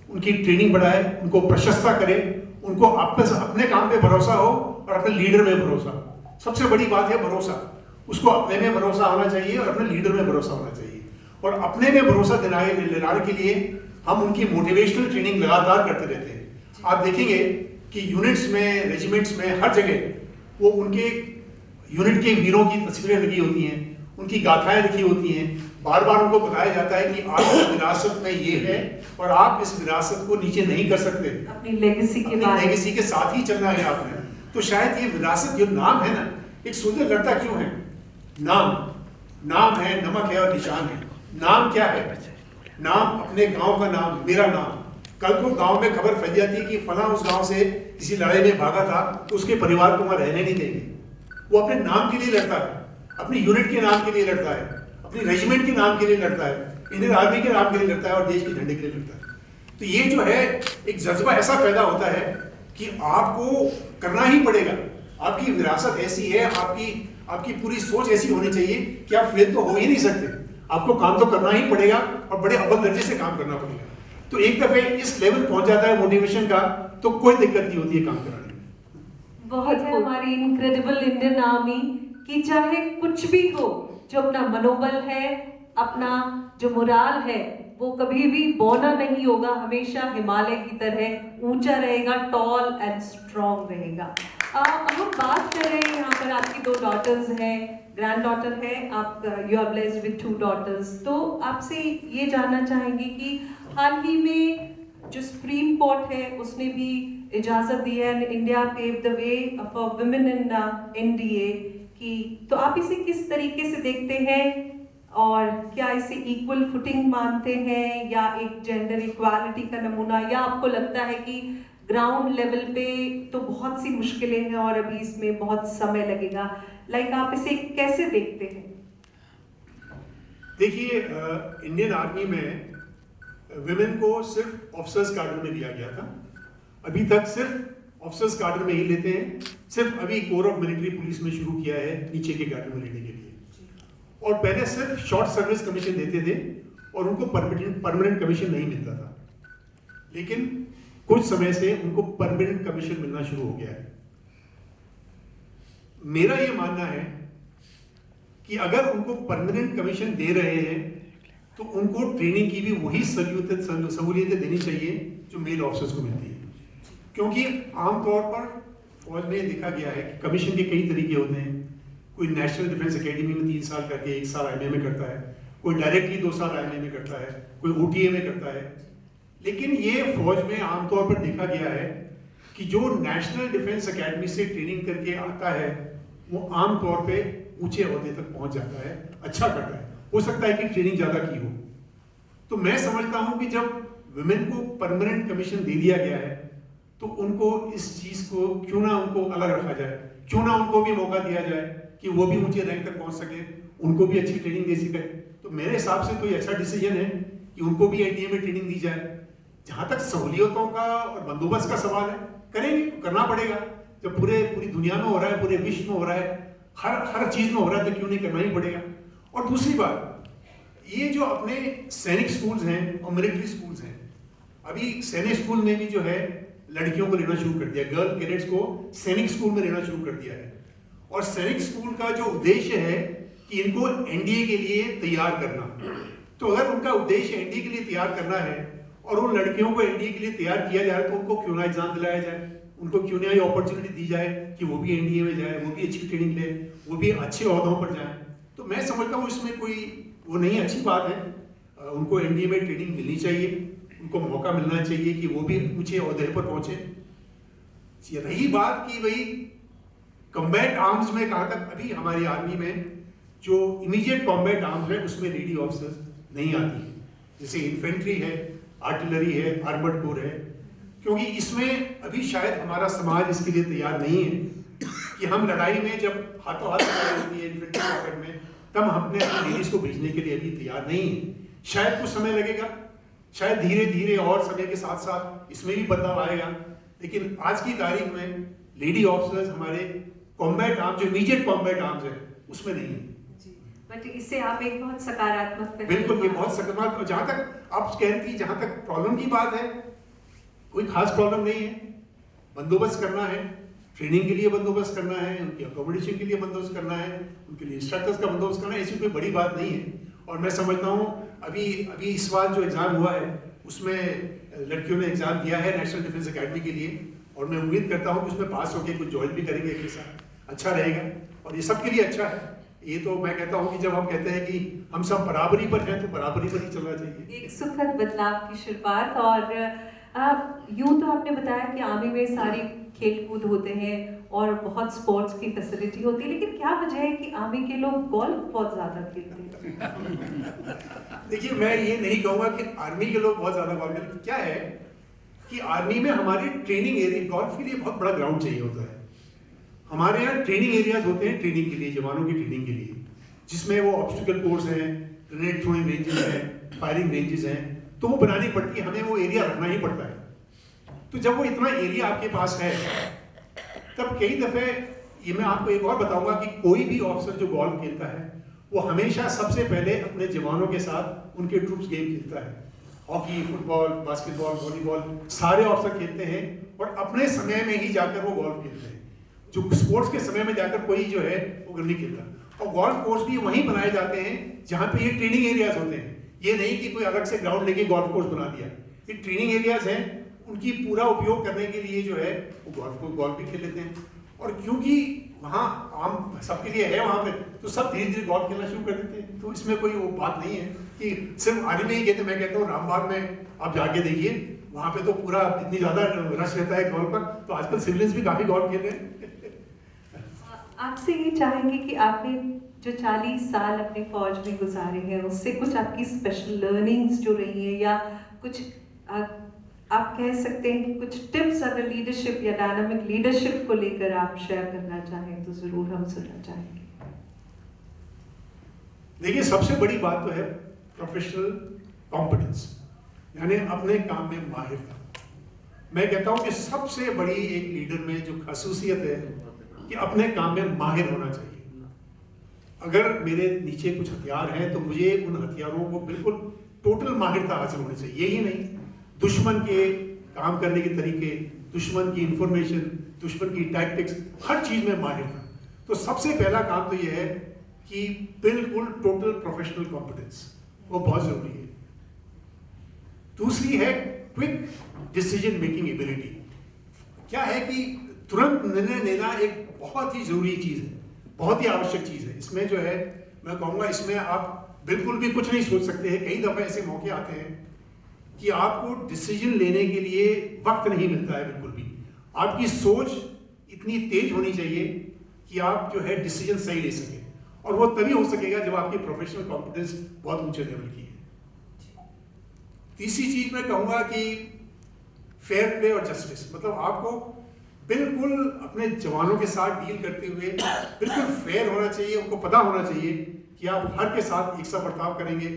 उनकी ट्रेनिंग बढ़ाए, उनको प्रशंसा करे, उनको अपने काम पे भरोसा हो और अपने लीडर में भरोसा। सबसे बड़ी बात है भरोसा। उसको अपने में भरोसा होना चाहिए और अपने लीडर में भरोसा होना चाहिए। और अपने में भरोसा दिलाने के लिए हम उनकी मोटिवेशनल ट्रेनिंग लगातार करते रहते हैं। आप देखेंगे कि यूनिट्स में, रेजिमेंट्स में, हर जगह वो उनके यूनिट के वीरों की तस्वीरें लगी होती हैं, उनकी गाथाएं लिखी होती हैं, बार बार उनको बताया जाता है कि आपकी विरासत में ये है और आप इस विरासत को नीचे नहीं कर सकते, अपनी लेगेसी के साथ ही चलना है आपने। तो शायद ये विरासत, जो नाम है ना, एक सुंदर लगता क्यों है? नाम है, नमक है और निशान है। नाम क्या है? नाम अपने गांव का नाम, मेरा नाम। कल को गांव में खबर फैल जाती है कि फला उस गांव से किसी लड़ाई में भागा था, तो उसके परिवार को वहां रहने नहीं देंगे। वो अपने नाम के लिए लड़ता है, अपनी यूनिट के नाम के लिए लड़ता है, अपनी रेजिमेंट के नाम के लिए लड़ता है, इंडियन आर्मी के नाम के लिए लड़ता है और देश के झंडे के लिए लड़ता है। तो ये जो है एक जज्बा ऐसा पैदा होता है कि आपको करना ही पड़ेगा। आपकी विरासत ऐसी है, आपकी पूरी सोच ऐसी होनी चाहिए कि आप फेल तो हो ही नहीं सकते, आपको काम तो करना ही पड़ेगा और बड़े अव्वल दर्जे से काम करना पड़ेगा। तो एक दफे इस लेवल पहुंच जाता है मोटिवेशन का, तो कोई दिक्कत नहीं होती है काम कराने में। बहुत है हमारी इनक्रेडिबल इंडियन आर्मी कि चाहे कुछ भी हो, जो अपना मनोबल है, अपना जो मोराल है, वो कभी भी बौना नहीं होगा, हमेशा हिमालय की तरह ऊंचा रहेगा, टॉल एंड स्ट्रॉन्ग रहेगा। हम बात कर रहे हैं यहाँ पर, आपकी 2 डॉटर्स हैं, ग्रैंड डॉटर है, आप you are blessed with 2 daughters. तो आपसे ये जानना चाहेंगे कि हाल ही में जो सुप्रीम कोर्ट है उसने भी इजाज़त दी है, India pave the way for women in NDA की, तो आप इसे किस तरीके से देखते हैं और क्या इसे इक्वल फुटिंग मानते हैं या एक जेंडर इक्वालिटी का नमूना, या आपको लगता है कि ग्राउंड लेवल पे तो बहुत सी मुश्किलें हैं और अभी इसमें बहुत समय लगेगा? आप इसे कैसे देखते हैं? देखिए, इंडियन आर्मी में विमेन को सिर्फ ऑफिसर्स कार्डर में लिया गया था। अभी तक सिर्फ ऑफिसर्स कार्डर में ही लेते हैं, सिर्फ अभी कोर ऑफ मिलिट्री पुलिस में शुरू किया है नीचे के कार्डर में लेने के लिए। और पहले सिर्फ शॉर्ट सर्विस कमीशन देते थे और उनको परमानेंट कमीशन नहीं मिलता था, लेकिन कुछ समय से उनको परमानेंट कमीशन मिलना शुरू हो गया है। मेरा ये मानना है कि अगर उनको परमानेंट कमीशन दे रहे हैं तो उनको ट्रेनिंग की भी वही सहूलियतें देनी चाहिए जो मेल ऑफिसर्स को मिलती है, क्योंकि आमतौर पर फौज में देखा गया है कि कमीशन के कई तरीके होते हैं। कोई नेशनल डिफेंस एकेडमी में 3 साल करके 1 साल IMA में करता है, कोई डायरेक्टली 2 साल IMA में करता है, कोई OTA में करता है। लेकिन ये फौज में आमतौर पर देखा गया है कि जो नेशनल डिफेंस एकेडमी से ट्रेनिंग करके आता है वो आमतौर पे ऊंचे ओहदे तक पहुंच जाता है, अच्छा करता है। हो सकता है कि ट्रेनिंग ज्यादा की हो। तो मैं समझता हूं कि जब विमेन को परमानेंट कमीशन दे दिया गया है तो उनको इस चीज को क्यों ना उनको अलग रखा जाए, क्यों ना उनको भी मौका दिया जाए कि वो भी ऊंचे रैंक तक पहुंच सके, उनको भी अच्छी ट्रेनिंग दे सके। तो मेरे हिसाब से तो ये अच्छा डिसीजन है कि उनको भी NDA में ट्रेनिंग दी जाए। जहां तक सहूलियतों का और बंदोबस्त का सवाल है, करेंगे, करना पड़ेगा। जब पूरी दुनिया में हो रहा है, पूरे विश्व में हो रहा है, हर चीज में हो रहा है, तो क्यों नहीं करना ही पड़ेगा। और दूसरी बात, ये जो अपने सैनिक स्कूल्स हैं और मिलिट्री स्कूल्स हैं, अभी सैनिक स्कूल में भी जो है लड़कियों को लेना शुरू कर दिया, गर्ल कैडेट्स को सैनिक स्कूल में लेना शुरू कर दिया है। और सैनिक स्कूल का जो उद्देश्य है कि इनको NDA के लिए तैयार करना। तो अगर उनका उद्देश्य NDA के लिए तैयार करना है और उन लड़कियों को NDA के लिए तैयार किया जाए तो उनको क्यों ना एग्जाम दिलाया जाए, उनको क्यों ना ये अपॉर्चुनिटी दी जाए कि वो भी NDA में जाए, वो भी अच्छी ट्रेनिंग ले, वो भी अच्छे ओहदों पर जाए। तो मैं समझता हूँ इसमें कोई वो नहीं, अच्छी बात है। उनको NDA में ट्रेनिंग मिलनी चाहिए, उनको मौका मिलना चाहिए कि वो भी ऊंचे ओहदे पर पहुंचे। रही बात कि भाई कॉम्बैट आर्म्स में कहाँ तक, अभी हमारी आर्मी में जो इमीडिएट कॉम्बैट आर्म्स है उसमें लेडी ऑफिसर्स नहीं आती है, जैसे इन्फेंट्री है, आर्टिलरी है, आर्मर्ड कोर है, क्योंकि इसमें अभी शायद हमारा समाज इसके लिए तैयार नहीं है कि हम लड़ाई में जब हाथों हाथ लड़ाई होती है इन्फेंट्री पॉकेट में, तब हम अपने लेडीज को भेजने के लिए अभी तैयार नहीं है। शायद कुछ समय लगेगा, शायद धीरे धीरे और समय के साथ साथ इसमें भी बदलाव आएगा, लेकिन आज की तारीख में लेडी ऑफिसर्स हमारे कॉम्बैट आर्म्स, जो इमीडिएट कॉम्बैट आर्म्स है, उसमें नहीं है। बट इससे आप एक बहुत सकारात्मक, बिल्कुल, ये बहुत सकारात्मक। जहां तक आप कह रही थी, जहां तक प्रॉब्लम की बात है, कोई खास प्रॉब्लम नहीं है। बंदोबस्त करना है, ट्रेनिंग के लिए बंदोबस्त करना है, उनकी अकोमोडेशन के लिए बंदोबस्त करना है, उनके लिए इंस्ट्रक्टर्स का बंदोबस्त करना है, ऐसी कोई बड़ी बात नहीं है। और मैं समझता हूँ अभी इस बार जो एग्जाम हुआ है उसमें लड़कियों ने एग्जाम दिया है नेशनल डिफेंस एकेडमी के लिए, और मैं उम्मीद करता हूँ कि उसमें पास होकर कुछ ज्वाइन भी करेंगे एक साथ, अच्छा रहेगा और ये सबके लिए अच्छा है। ये तो मैं कहता हूँ कि जब हम कहते हैं कि हम सब बराबरी पर हैं तो बराबरी पर ही चलना चाहिए। एक सुखद बदलाव की शुरुआत। और यूँ तो आपने बताया कि आर्मी में सारी खेल कूद होते हैं और बहुत स्पोर्ट्स की फैसिलिटी होती है, लेकिन क्या वजह है कि आर्मी के लोग गोल्फ बहुत ज़्यादा खेलते हैं? देखिए, मैं ये नहीं कहूँगा कि आर्मी के लोग बहुत ज़्यादा गोल्फ खेलते। क्या है कि आर्मी में हमारे ट्रेनिंग एरिया, गोल्फ के लिए बहुत बड़ा ग्राउंड चाहिए होता है। हमारे यहाँ ट्रेनिंग एरियाज होते हैं ट्रेनिंग के लिए, जवानों की ट्रेनिंग के लिए, जिसमें वो ऑब्स्टिकल कोर्स हैं, ग्रेनेड थ्रोइंग रेंजेस हैं, फायरिंग रेंजेस हैं, तो वो बनानी पड़ती है, हमें वो एरिया रखना ही पड़ता है। तो जब वो इतना एरिया आपके पास है, तब कई दफ़े ये मैं आपको एक और बताऊंगा कि कोई भी ऑफिसर जो गोल्फ खेलता है वो हमेशा सबसे पहले अपने जवानों के साथ उनके ट्रूप्स गेम खेलता है। हॉकी, फुटबॉल, बास्केटबॉल, वॉलीबॉल सारे ऑफिसर खेलते हैं और अपने समय में ही जाकर वो गोल्फ खेलते हैं। जो स्पोर्ट्स के समय में जाकर कोई जो है वो नहीं खेलता। और गोल्फ कोर्स भी वहीं बनाए जाते हैं जहाँ पे ये ट्रेनिंग एरियाज होते हैं। ये नहीं कि कोई अलग से ग्राउंड लेके गोल्फ कोर्स बना दिया। ये ट्रेनिंग एरियाज हैं, उनकी पूरा उपयोग करने के लिए जो है वो गोल्फ भी खेल लेते हैं। और क्योंकि वहाँ आम सबके लिए है वहाँ पे, तो सब धीरे धीरे गोल्फ खेलना शुरू कर देते हैं। तो इसमें कोई वो बात नहीं है कि सिर्फ आर्मी में ही कहते। मैं कहता हूँ रामबाग में आप जाके देखिए, वहाँ पे तो पूरा इतनी ज़्यादा रश रहता है गोल्फ का, तो आजकल सिविलियंस भी काफ़ी गोल्फ खेल रहे हैं। आपसे ये चाहेंगे कि आपने जो 40 साल अपनी फौज में गुजारे हैं, उससे कुछ आपकी स्पेशल लर्निंग्स जो रही हैं, या कुछ आप कह सकते हैं कि कुछ टिप्स अगर लीडरशिप या डायनामिक लीडरशिप को लेकर आप शेयर करना चाहें तो ज़रूर हम सुनना चाहेंगे। देखिए, सबसे बड़ी बात तो है प्रोफेशनल कॉम्पिटेंस, यानी अपने काम में माहिरता। मैं कहता हूँ कि सबसे बड़ी एक लीडर में जो खासूसियत है कि अपने काम में माहिर होना चाहिए। अगर मेरे नीचे कुछ हथियार हैं तो मुझे उन हथियारों को बिल्कुल टोटल माहिरता हासिल होनी चाहिए। यही नहीं, दुश्मन के काम करने के तरीके, दुश्मन की इंफॉर्मेशन, दुश्मन की टैक्टिक्स, हर चीज में माहिर था। तो सबसे पहला काम तो यह है कि बिल्कुल टोटल प्रोफेशनल कॉम्पिटेंस, वो बहुत जरूरी है। दूसरी है क्विक डिसीजन मेकिंग एबिलिटी। क्या है कि तुरंत निर्णय लेना एक बहुत ही जरूरी चीज है, बहुत ही आवश्यक चीज है। इसमें जो है मैं कहूँगा, इसमें आप बिल्कुल भी कुछ नहीं सोच सकते हैं। कई दफ़े ऐसे मौके आते हैं कि आपको डिसीजन लेने के लिए वक्त नहीं मिलता है बिल्कुल भी। आपकी सोच इतनी तेज होनी चाहिए कि आप जो है डिसीजन सही ले सकें, और वो तभी हो सकेगा जब आपकी प्रोफेशनल कॉम्पिटेंस बहुत ऊंचे लेवल की है। तीसरी चीज मैं कहूँगा कि फेयर प्ले और जस्टिस, मतलब आपको बिल्कुल अपने जवानों के साथ डील करते हुए बिल्कुल फेयर होना चाहिए। उनको पता होना चाहिए कि आप हर के साथ एक सा बर्ताव करेंगे,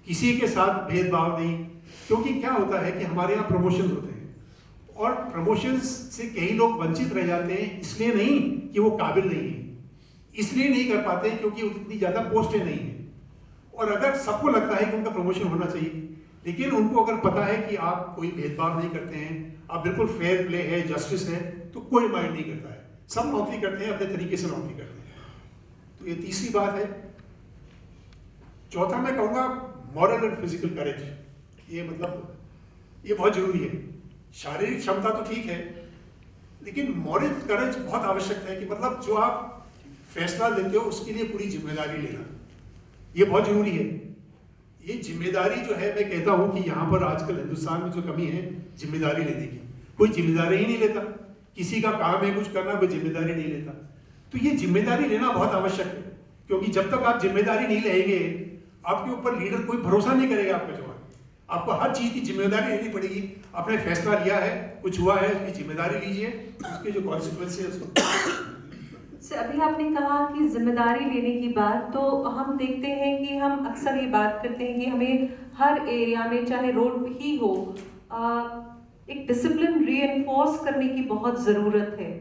किसी के साथ भेदभाव नहीं। क्योंकि क्या होता है कि हमारे यहाँ प्रमोशंस होते हैं और प्रमोशंस से कई लोग वंचित रह जाते हैं, इसलिए नहीं कि वो काबिल नहीं है, इसलिए नहीं कर पाते हैं क्योंकि उतनी ज़्यादा पोस्टें नहीं हैं। और अगर सबको लगता है कि उनका प्रमोशन होना चाहिए, लेकिन उनको अगर पता है कि आप कोई भेदभाव नहीं करते हैं, आप बिल्कुल फेयर प्ले है, जस्टिस है, तो कोई माइंड नहीं करता है। सब नौकरी करते हैं, अपने तरीके से नौकरी करते हैं। तो ये तीसरी बात है। चौथा मैं कहूँगा मॉरल एंड फिजिकल करेज। ये मतलब ये बहुत जरूरी है। शारीरिक क्षमता तो ठीक है, लेकिन मॉरल करेज बहुत आवश्यक है कि मतलब जो आप फैसला लेते हो उसके लिए पूरी जिम्मेदारी लेना, ये बहुत जरूरी है। ये जिम्मेदारी जो है, मैं कहता हूँ कि यहाँ पर आजकल हिंदुस्तान में जो कमी है जिम्मेदारी लेने की, कोई जिम्मेदारी ही नहीं लेता। किसी का काम है कुछ करना, कोई जिम्मेदारी नहीं लेता। तो ये जिम्मेदारी लेना बहुत आवश्यक है, क्योंकि जब तक आप जिम्मेदारी नहीं लेंगे, आपके ऊपर लीडर कोई भरोसा नहीं करेगा। आपका जवान, आपको हर चीज की जिम्मेदारी लेनी पड़ेगी। आपने फैसला लिया है, कुछ हुआ है, उसकी जिम्मेदारी लीजिए, उसके जो कॉन्सिक्वेंस है उसको। अभी आपने कहा कि जिम्मेदारी लेने की बात, तो हम देखते हैं कि हम अक्सर ये बात करते हैं कि हमें हर एरिया में, चाहे रोड ही हो, एक डिसिप्लिन रीएनफोर्स करने की बहुत ज़रूरत है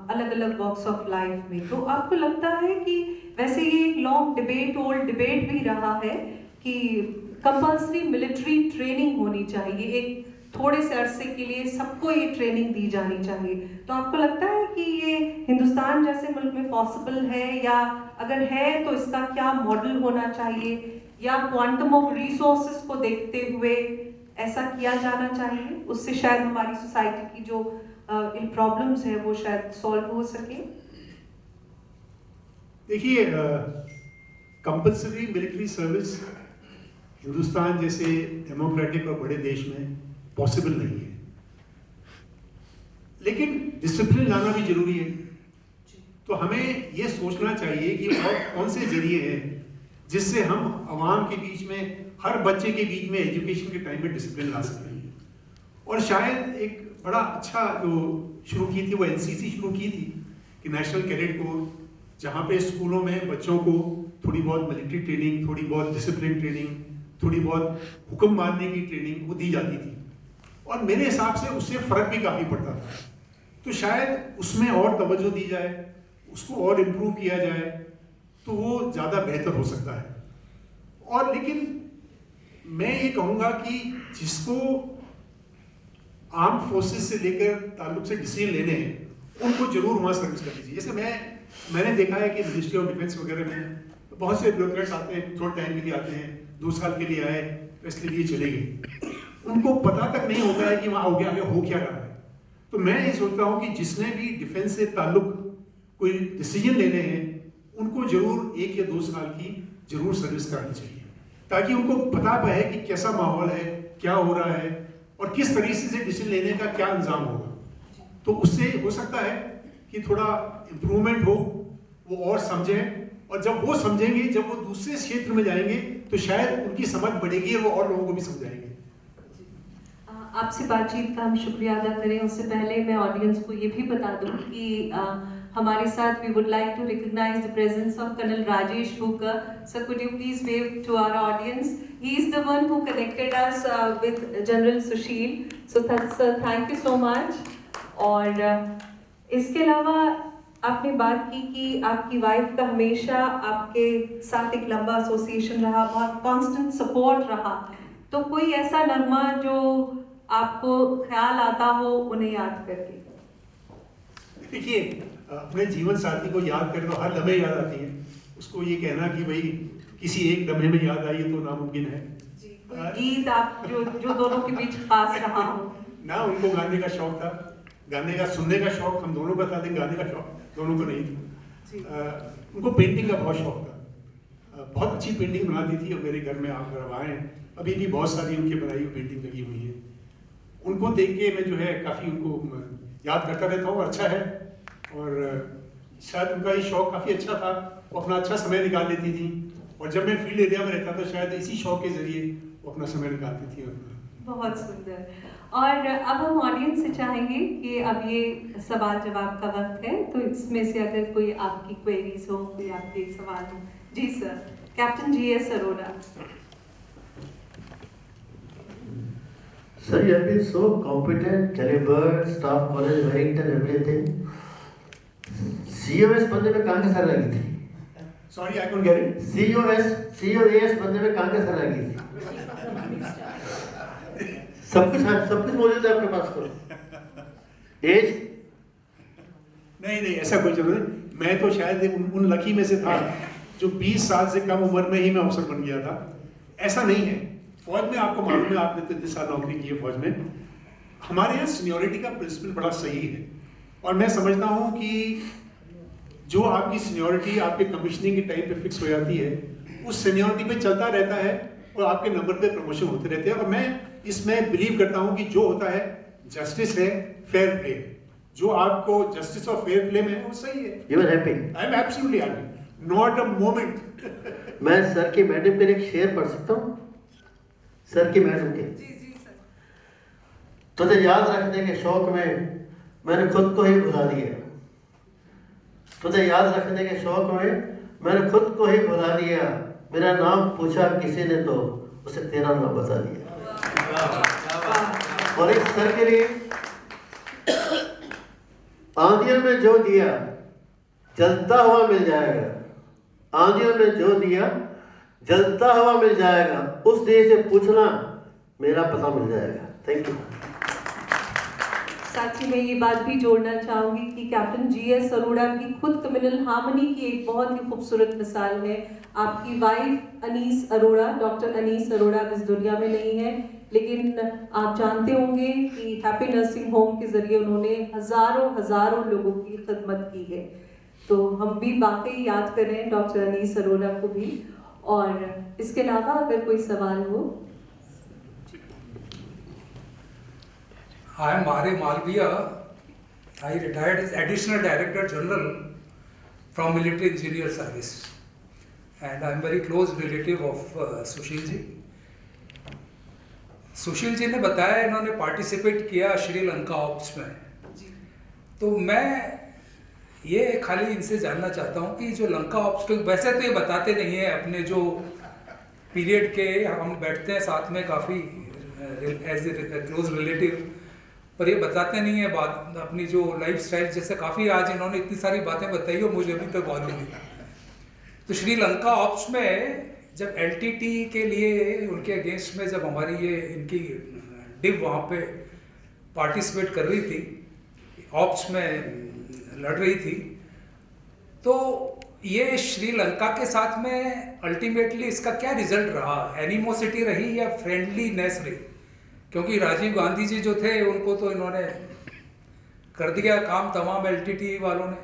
अलग अलग वॉक्स ऑफ लाइफ में। तो आपको लगता है कि वैसे ये एक लॉन्ग डिबेट, ओल्ड डिबेट भी रहा है कि कंपल्सरी मिलिट्री ट्रेनिंग होनी चाहिए, एक थोड़े से अरसे के लिए सबको ये ट्रेनिंग दी जानी चाहिए। तो आपको लगता है कि ये हिंदुस्तान जैसे मुल्क में पॉसिबल है, या अगर है तो इसका क्या मॉडल होना चाहिए, या क्वांटम ऑफ रिसोर्सेस को देखते हुए ऐसा किया जाना चाहिए, उससे शायद हमारी सोसाइटी की जो प्रॉब्लम्स है वो शायद सॉल्व हो सके? देखिए, कंपल्सरी मिलिट्री सर्विस हिंदुस्तान जैसे डेमोक्रेटिक और बड़े देश में पॉसिबल नहीं है, लेकिन डिसिप्लिन लाना भी जरूरी है। तो हमें ये सोचना चाहिए कि और कौन से जरिए हैं जिससे हम आवाम के बीच में, हर बच्चे के बीच में एजुकेशन के टाइम में डिसिप्लिन ला सकते हैं। और शायद एक बड़ा अच्छा जो शुरू की थी वो एनसीसी शुरू की थी कि नेशनल कैडेट कोर, जहाँ पे स्कूलों में बच्चों को थोड़ी बहुत मिलिट्री ट्रेनिंग, थोड़ी बहुत डिसिप्लिन ट्रेनिंग, थोड़ी बहुत हुक्म मानने की ट्रेनिंग वो दी जाती थी, और मेरे हिसाब से उससे फ़र्क भी काफ़ी पड़ता था। तो शायद उसमें और तवज्जो दी जाए, उसको और इम्प्रूव किया जाए तो वो ज़्यादा बेहतर हो सकता है। और लेकिन मैं ये कहूँगा कि जिसको आर्म फोर्सेस से लेकर ताल्लुक से डिसीजन लेने हैं उनको जरूर वहाँ सर्विस करनी चाहिए। जैसे मैंने देखा है कि मिनिस्ट्री ऑफ डिफेंस वगैरह में बहुत से ब्यूरोक्रेट्स आते हैं, थोड़े टाइम के लिए आते हैं, 2 साल के लिए आए, इसके लिए चले गए, उनको पता तक नहीं होता है कि वहाँ आगे हो क्या रहा है। तो मैं ये सोचता हूँ कि जिसने भी डिफेंस से ताल्लुक कोई डिसीजन लेने हैं उनको जरूर 1 या 2 साल की जरूर सर्विस करानी चाहिए, ताकि उनको पता पाए कि कैसा माहौल है, क्या हो रहा है और किस तरीके से डिसीजन लेने का क्या इंतजाम होगा। तो उससे हो सकता है कि थोड़ा इम्प्रूवमेंट हो, वो और समझें, और जब वो समझेंगे, जब वो दूसरे क्षेत्र में जाएंगे तो शायद उनकी समझ बढ़ेगी और वो और लोगों को भी समझाएंगे। आपसे बातचीत का हम शुक्रिया अदा करें, उससे पहले मैं ऑडियंस को ये भी बता दूं कि हमारे साथ we would like to recognise the presence of colonel Rajesh Bukar. Sir, could you please wave to our audience? He is the one who connected us with general Sushil. So sir, thank you so much. और इसके अलावा आपने बात की कि आपकी wife का हमेशा आपके साथ एक लंबा एसोसिएशन रहा, बहुत कांस्टेंट सपोर्ट रहा। तो कोई ऐसा नगमा जो आपको ख्याल आता हो उन्हें याद करके? देखिए, अपने जीवन साथी को याद करें तो हर लम्हे याद आती है। उसको ये कहना कि भाई किसी एक लम्हे में याद आई तो नामुमकिन है। गीत आप जो दोनों के बीच खास रहा हो? ना, उनको गाने का शौक था, गाने का सुनने का शौक हम दोनों का था, लेकिन गाने का शौक दोनों को नहीं था। उनको पेंटिंग का बहुत शौक था, बहुत अच्छी पेंटिंग बनाती थी, और मेरे घर में आप अगर आए अभी भी बहुत सारी उनकी बनाई हुई पेंटिंग लगी हुई है। उनको देख के मैं जो है काफ़ी उनको याद करता रहता हूँ। अच्छा है, और शायद उनका ये शौक काफ़ी अच्छा था, वो अपना अच्छा समय निकाल लेती थी, और जब मैं फील्ड एरिया में रहता तो शायद इसी शौक के जरिए वो अपना समय निकालती थी। बहुत सुंदर। और अब हम ऑडियंस से चाहेंगे कि अब ये सवाल जवाब का वक्त है, तो इसमें से अगर कोई आपकी क्वेरीज हो, कोई आपके सवाल हो। जी sir, Captain GS Arora. Sir, you have been so competent, caliber, staff college, Wellington, everything. COS बनने में कहाँ के सर लगी थी? Sorry, I couldn't get it. COAS बनने में कहाँ के सर लगी थी? सब कुछ मौजूद है आपके पास तो। एज? नहीं, ऐसा कोई जरूरत नहीं। मैं तो शायद उन लकी में से था जो 20 साल से कम उम्र में ही मैं अफसर बन गया था। ऐसा नहीं है। फौज में आपको मालूम है, आपने 33 साल नौकरी की है फौज में, हमारे यहाँ सीनियोरिटी का प्रिंसिपल बड़ा सही है। और मैं समझता हूँ कि जो आपकी सीनियोरिटी आपके कमीशनिंग के टाइम पे फिक्स हो जाती है, उस सीनियोरिटी पे चलता रहता है और आपके नंबर पे प्रमोशन होते रहते हैं। और मैं इसमें बिलीव करता हूँ कि जो होता है जस्टिस है, फेयर प्ले है। जो आपको जस्टिस और फेयर प्ले में है वो सही है। You are happy? I am absolutely happy. Not a moment. मैं सर की मैडम के एक शेर पढ़ सकता हूँ? सर की मैडम के। जी सर। तुझे याद रखने के शौक में मैंने खुद को ही भुला दिया। तुझे याद रखने के शौक में मैंने खुद को ही भुला दिया। मेरा नाम पूछा किसी ने तो उसे तेरा नाम बता दिया। और एक सर के लिए आंधियों में जो दिया जलता हुआ मिल जाएगा। आंधियों में जो दिया जलता हुआ मिल जाएगा। उस देश से पूछना मेरा पता मिल जाएगा। Thank you. साथ ही मैं ये बात भी जोड़ना चाहूंगी कि कैप्टन GS अरोड़ा की खुद कम्युनल हार्मनी की एक बहुत ही खूबसूरत मिसाल है। आपकी वाइफ अनीस अरोड़ा, डॉक्टर अनीस अरोड़ा इस दुनिया में नहीं है, लेकिन आप जानते होंगे कि हैप्पी नर्सिंग होम के जरिए उन्होंने हजारों लोगों की खिदमत की है। तो हम भी वाकई याद कर रहे हैं डॉक्टर अनीस अरोड़ा को भी। और इसके अलावा अगर कोई सवाल हो। I am R.A. Malviya. I retired as Additional Director General from Military Engineer Service, and I am very close relative of Sushil ji. Sushil ji ने बताया इन्होंने पार्टिसिपेट किया श्रीलंका ऑप्स में, तो मैं ये खाली इनसे जानना चाहता हूँ कि जो लंका ऑप्स के वैसे तो ये बताते नहीं है अपने जो पीरियड के, हम बैठते हैं साथ में काफ़ी एज ए क्लोज रिलेटिव, पर ये बताते नहीं है बात अपनी जो लाइफ स्टाइल, जैसे काफ़ी आज इन्होंने इतनी सारी बातें बताई हो मुझे अभी तक बहुत नहीं मिला। तो श्रीलंका ऑप्स में जब एलटीटी के लिए उनके अगेंस्ट में जब हमारी ये इनकी डिव वहाँ पे पार्टिसिपेट कर रही थी, ऑप्स में लड़ रही थी, तो ये श्रीलंका के साथ में अल्टीमेटली इसका क्या रिजल्ट रहा? एनिमोसिटी रही या फ्रेंडलीनेस रही? क्योंकि राजीव गांधी जी जो थे उनको तो इन्होंने कर दिया काम तमाम एलटीटी वालों ने।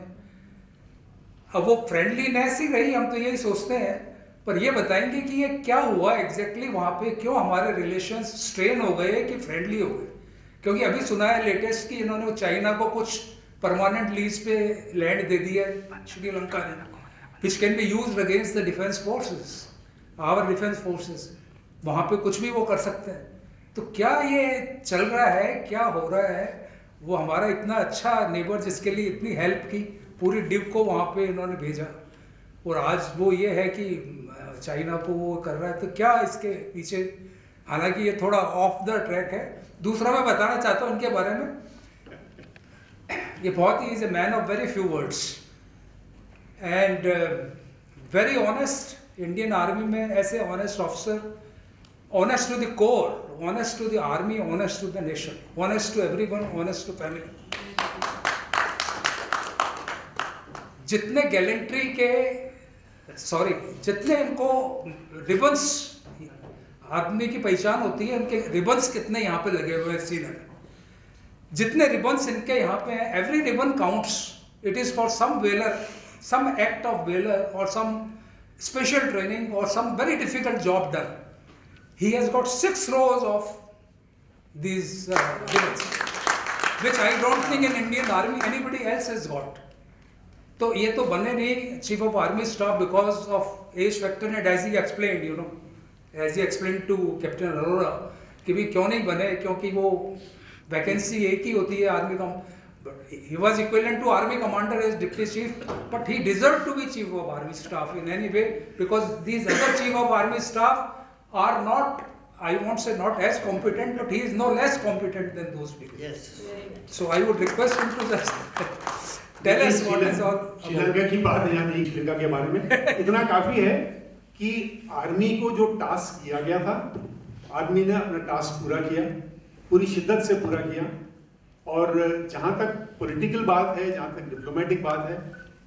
अब वो फ्रेंडलीनेस ही रही, हम तो यही सोचते हैं, पर ये बताएंगे कि ये क्या हुआ एग्जैक्टली वहाँ पे, क्यों हमारे रिलेशंस स्ट्रेन हो गए कि फ्रेंडली हो गए? क्योंकि अभी सुना है लेटेस्ट कि इन्होंने चाइना को कुछ परमानेंट लीज पे लैंड दे दिया है श्रीलंका ने, which can be used against the defence forces, our defence forces, वहाँ पे कुछ भी वो कर सकते हैं। तो क्या ये चल रहा है, क्या हो रहा है? वो हमारा इतना अच्छा नेबर जिसके लिए इतनी हेल्प की, पूरी डिव को वहाँ पे इन्होंने भेजा, और आज वो ये है कि चाइना को वो कर रहा है, तो क्या इसके पीछे? हालांकि ये थोड़ा ऑफ द ट्रैक है। दूसरा मैं बताना चाहता हूँ इनके बारे में, ये बहुत ही is a man of very few words and very honest. Indian army में ऐसे honest officer, honest to the core, honest to the army, honest to the nation, honest to everyone, honest to family. जितने gallantry के जितने इनको ribbons, आदमी की पहचान होती है, उनके रिबन्स कितने यहाँ पे लगे हुए हैं सीने में, जितने रिबन्स इनके यहाँ पे हैं, every ribbon counts. It is for some valour, some act of valour और सम स्पेशल ट्रेनिंग और some very difficult job done. He has got 6 rows of these ribbons, which I don't think in Indian Army anybody else has got. तो ये तो बने नहीं chief of army staff because of age factor and as he explained, you know, as he explain to captain Arora कि भी क्यों नहीं बने, क्योंकि वो वैकेंसी एक ही होती है आर्मी का। He was equivalent to army commander as deputy chief, but he deserved to be chief of army staff in any way, because these other chief of army staff are not, I won't say not as competent, but he is no less competent than those people. Yes. So I would request him to just tell us what is all. Sri Lanka की बात यहाँ नहीं, श्रीलंका के बारे में इतना काफी है कि आर्मी को जो टास्क दिया गया था, आर्मी ने अपना टास्क पूरा किया, पूरी शिद्दत से पूरा किया। और जहाँ तक पॉलिटिकल बात है, जहाँ तक डिप्लोमेटिक बात है,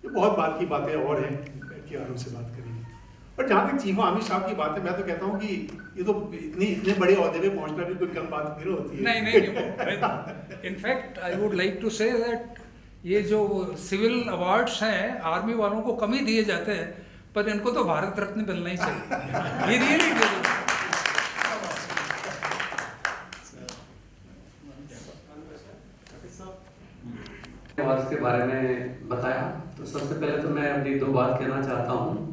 ये बहुत बात की बातें और हैं, बैठ के आराम से बात करेंगे। और जहाँ तक चीफ आर्मी स्टाफ की बात है, मैं तो कहता हूँ कि ये तो इतने बड़े ओहदे पे पहुँचना भी कोई कम बात नहीं होती है। नहीं। In fact I would like to say that ये जो सिविल अवार्ड्स हैं आर्मी वालों को कम ही दिए जाते हैं, पर इनको तो भारत रत्न मिलना ही चाहिए। ये रियली और इसके बारे में बताया, तो सबसे पहले तो मैं अपनी 2 बात कहना चाहता हूँ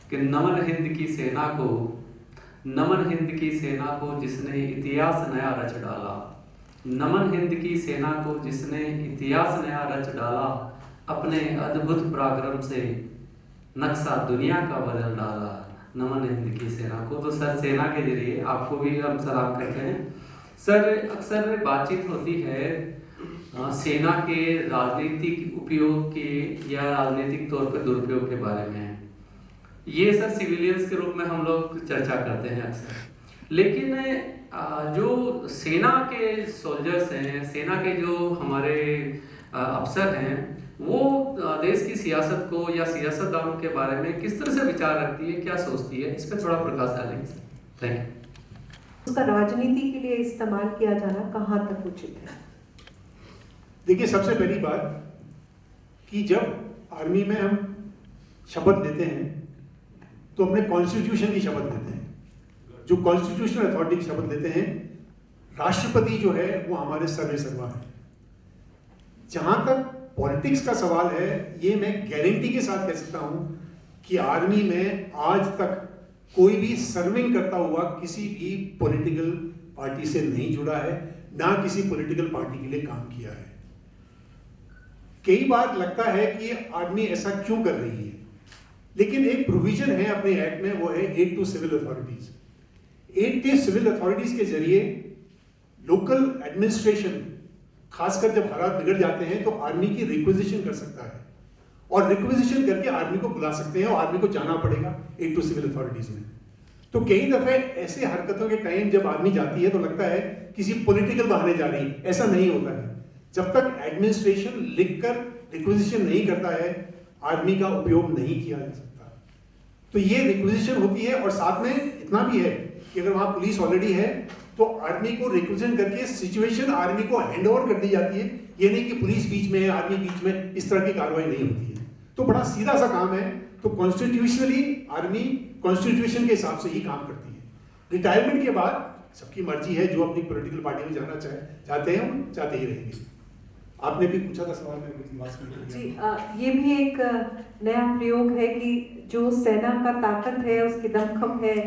कि नमन हिंद की सेना को, नमन हिंद की सेना को जिसने इतिहास नया रच डाला, नमन हिंद की सेना को जिसने इतिहास नया रच डाला, अपने अद्भुत पराक्रम से नक्शा दुनिया का बदल डाला, नमन हिंद की सेना को। तो सर, सेना के जरिए आपको भी हम सलाम करते हैं। सर, अक्सर बातचीत होती है सेना के राजनीतिक उपयोग के या राजनीतिक तौर पर दुरुपयोग के बारे में। ये सर सिविलियंस के रूप में हम लोग चर्चा करते हैं अक्सर, लेकिन जो सेना के सोल्जर्स हैं, सेना के जो हमारे अफसर हैं, वो देश की सियासत को या सियासतदानों के बारे में किस तरह से विचार रखती है, क्या सोचती है, इस पर थोड़ा प्रकाश डालेंगे सर। Thank you. उसका राजनीति के लिए इस्तेमाल किया जाना कहाँ तक उचित है? देखिए, सबसे पहली बात कि जब आर्मी में हम शपथ लेते हैं तो अपने कॉन्स्टिट्यूशन की शपथ लेते हैं। जो कॉन्स्टिट्यूशनल अथॉरिटी की शपथ लेते हैं, राष्ट्रपति जो है वो हमारे सर्वे सर्वा है। जहां तक पॉलिटिक्स का सवाल है, ये मैं गारंटी के साथ कह सकता हूं कि आर्मी में आज तक कोई भी सर्विंग करता हुआ किसी भी पॉलिटिकल पार्टी से नहीं जुड़ा है, ना किसी पॉलिटिकल पार्टी के लिए काम किया है। कई बार लगता है कि आर्मी ऐसा क्यों कर रही है, लेकिन एक प्रोविजन है अपने एक्ट में, वो है aid to civil authorities. Aid to civil authorities के जरिए लोकल एडमिनिस्ट्रेशन, खासकर जब हालात बिगड़ जाते हैं तो आर्मी की रिक्विजिशन कर सकता है, और रिक्विजिशन करके आर्मी को बुला सकते हैं और आर्मी को जाना पड़ेगा एड टू सिविल अथॉरिटीज में। तो कई दफे ऐसे हरकतों के टाइम जब आर्मी जाती है तो लगता है किसी पॉलिटिकल बहाने जा रही है, ऐसा नहीं होता है। जब तक एडमिनिस्ट्रेशन लिखकर रिक्विजिशन नहीं करता है, आर्मी का उपयोग नहीं किया जा सकता। तो ये रिक्विजिशन होती है, और साथ में इतना भी है कि अगर वहां पुलिस ऑलरेडी है तो आर्मी को रिक्विजिशन करके सिचुएशन आर्मी को हैंड ओवर कर दी जाती है। ये नहीं कि पुलिस बीच में है, आर्मी बीच में, इस तरह की कार्रवाई नहीं होती है। तो बड़ा सीधा सा काम है। तो कॉन्स्टिट्यूशनली आर्मी कॉन्स्टिट्यूशन के हिसाब से ही काम करती है। रिटायरमेंट के बाद सबकी मर्जी है, जो अपनी पॉलिटिकल पार्टी में जाना चाहते हैं वो चाहते ही रहेंगे। आपने भी पूछा था सवाल में जी, ये भी एक नया प्रयोग है कि जो सेना का ताकत है, उसकी दमखम है,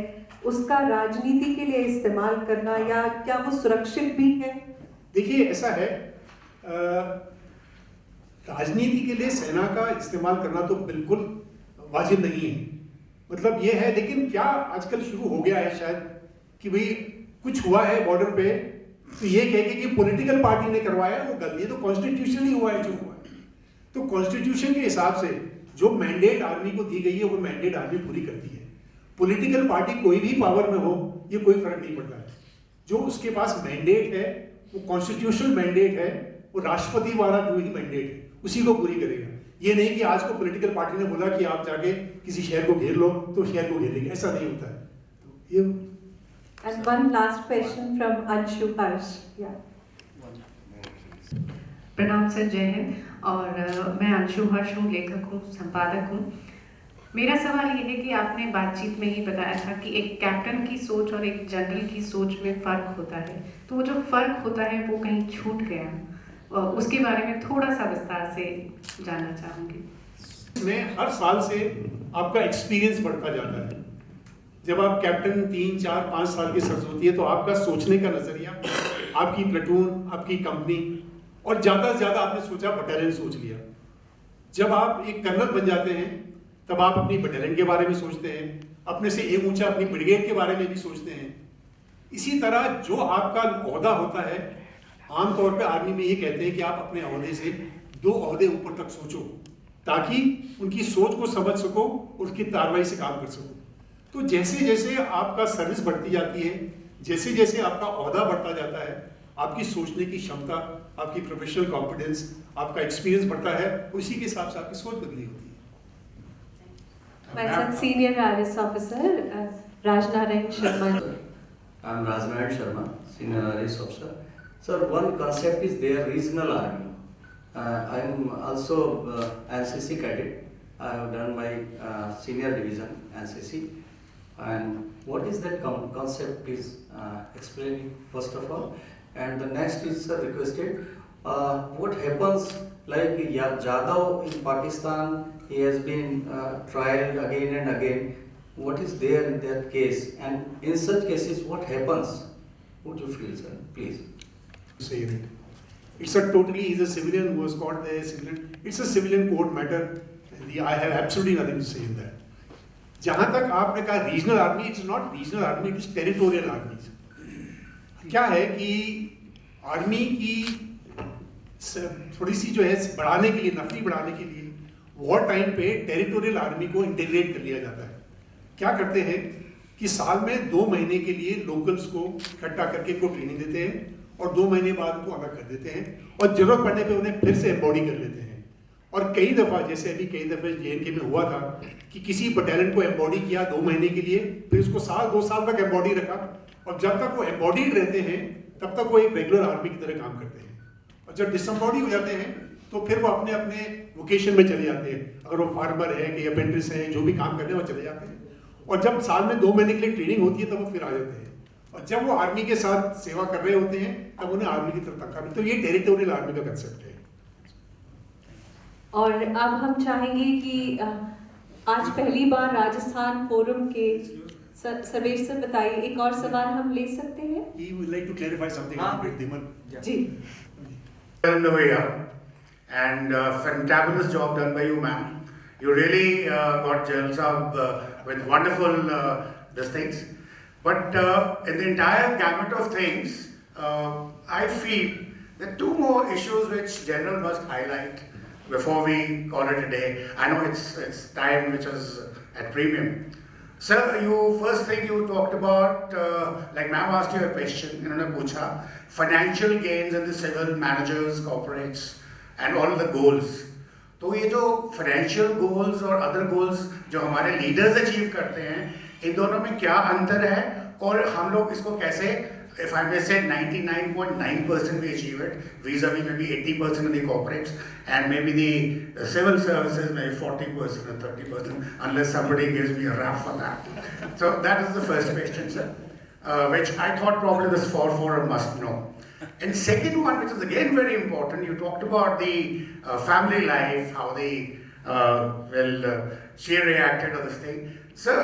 उसका राजनीति के लिए इस्तेमाल करना, या क्या वो सुरक्षित भी है? देखिए, ऐसा है, राजनीति के लिए सेना का इस्तेमाल करना तो बिल्कुल वाजिब नहीं है। मतलब ये है, लेकिन क्या आजकल शुरू हो गया है शायद कि भाई कुछ हुआ है बॉर्डर पे तो ये कह के कि पॉलिटिकल पार्टी ने करवाया, वो गलती है। तो कॉन्स्टिट्यूशन ही हुआ है जो हुआ है। तो कॉन्स्टिट्यूशन के हिसाब से जो मैंडेट आर्मी को दी गई है वो मैंडेट आर्मी पूरी करती है। पॉलिटिकल पार्टी कोई भी पावर में हो, ये कोई फर्क नहीं पड़ता है। जो उसके पास मैंडेट है वो कॉन्स्टिट्यूशनल मैंडेट है, वो राष्ट्रपति वाला जो ही मैंडेट है उसी को पूरी करेगा। ये नहीं कि आज को पॉलिटिकल पार्टी ने बोला कि आप जाके किसी शहर को घेर लो तो शहर को घेर लेंगे, ऐसा नहीं होता है। तो ये And one last question from Anshu Harsh. Yeah. प्रणाम सर, जय हिंद। और मैं अंशु हर्ष हूँ, लेखक हूँ, संपादक हूँ। मेरा सवाल ये है कि आपने बातचीत में ही बताया था कि एक कैप्टन की सोच और एक जनरल की सोच में फ़र्क होता है, तो वो जो फ़र्क होता है वो कहीं छूट गया, उसके बारे में थोड़ा सा विस्तार से जानना चाहूँगी। इसमें हर साल से आपका एक्सपीरियंस बढ़ता जाता है। जब आप कैप्टन 3, 4, 5 साल की सर्विस होती है तो आपका सोचने का नज़रिया, आपकी प्लेटून, आपकी कंपनी, और ज़्यादा से ज़्यादा आपने सोचा बटालियन सोच लिया। जब आप एक कर्नल बन जाते हैं तब आप अपनी बटालियन के बारे में सोचते हैं, अपने से एक ऊंचा अपनी ब्रिगेड के बारे में भी सोचते हैं। इसी तरह जो आपका ओहदा होता है, आमतौर पे आर्मी में ये कहते हैं कि आप अपने ओहदे से 2 ओहदे ऊपर तक सोचो, ताकि उनकी सोच को समझ सको, उसकी कार्रवाई से काम कर सको। तो जैसे जैसे आपका सर्विस बढ़ती जाती है, जैसे जैसे आपका ओहदा बढ़ता जाता है, आपकी सोचने की क्षमता, आपकी प्रोफेशनल कॉन्फिडेंस, आपका एक्सपीरियंस बढ़ता है, उसी के हिसाब से आपकी सोच बदली होती है। My son, Senior RS Officer, Rajnarayan Sharma. I am Rajnarayan Sharma, Senior RS Officer. Sir, one concept is there, regional army. I am also NCC cadet. I have done my senior division NCC. And what is that concept? Please explain first of all. And the next is requested. What happens like Jadhav in Pakistan? He has been trialed again and again. What is there in that case? And in such cases, what happens? What do you feel, sir? Please. Say it. It's a totally, he's a civilian who was caught there. Civilian. It's a civilian court matter. I have absolutely nothing to say in that. जहां तक आपने कहा regional army, it's not regional army, it is territorial army. क्या है कि army की थोड़ी सी जो है बढ़ाने के लिए, नफरी बढ़ाने के लिए वॉर टाइम पे टेरिटोरियल आर्मी को इंटीग्रेट कर लिया जाता है। क्या करते हैं कि साल में 2 महीने के लिए लोकल्स को इकट्ठा करके इनको ट्रेनिंग देते हैं और 2 महीने बाद उनको अलग कर देते हैं और जरूरत पड़ने पे उन्हें फिर से एम्बॉडी कर लेते हैं। और कई दफ़ा, जैसे अभी कई दफ़े JNK में हुआ था कि किसी बटालियन को एम्बॉडी किया 2 महीने के लिए, फिर उसको 2 साल तक एम्बॉडी रखा, और जब तक वो एम्बॉडीड रहते हैं तब तक वो एक रेगुलर आर्मी की तरह काम करते हैं। और जब डिसएम्बॉडी हो जाते हैं तो फिर वो अपने अपने वोकेशन में चले जाते हैं। अगर वो फार्मर है कि अप्रेंटिस है, जो भी काम कर रहे हैं वो चले जाते हैं, और जब साल में 2 महीने के लिए ट्रेनिंग होती है तब वो फिर आ जाते हैं, और जब वो आर्मी के साथ सेवा कर रहे होते हैं तब उन्हें आर्मी की तरफ तनख्वाह मिलती है। तो ये टेरिटोरियल आर्मी का कंसेप्ट है। और अब हम चाहेंगे कि आज पहली बार राजस्थान फोरम के सर्वेश सर बताइए, एक और सवाल हम ले सकते हैं? He would like to clarify something. Ji. On the way up, and fantabulous job done by you, ma'am. You really got gels up with wonderful these things. But in the entire gamut of things, I feel there are 2 more issues which General must highlight before we call it a day. I know it's time which is at premium. Sir, first thing you talked about, like ma'am asked you a question, इन्होंने पूछा financial gains in the civil managers, corporates and all the goals. तो ये जो financial goals और other goals जो हमारे leaders achieve करते हैं, इन दोनों में क्या अंतर है और हम लोग इसको कैसे, if I may say 99.9% we achieve it, vis-a-vis maybe 80% of the corporates and maybe the civil services maybe 40% or 30%, unless somebody gives me a rap for that. So that is the first question, sir, which I thought probably this forum must know. And second one, which is again very important, you talked about the family life, how she reacted to this thing. Sir,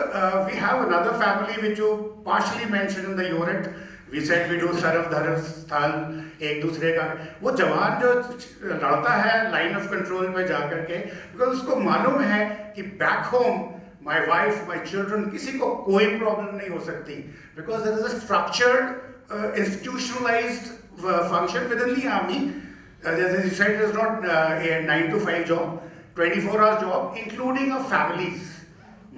we have another family which you partially mentioned in the unit. We said we do सर्व धर्म स्थल, एक दूसरे का, वो जवान जो लड़ता है लाइन ऑफ कंट्रोल में जाकर के, बिकॉज उसको मालूम है कि back home my wife, my children, किसी को कोई प्रॉब्लम नहीं हो सकती, because there is a structured institutionalized function within the army. As you said, it is not a 9 to 5 job, 24-hour job, including of families.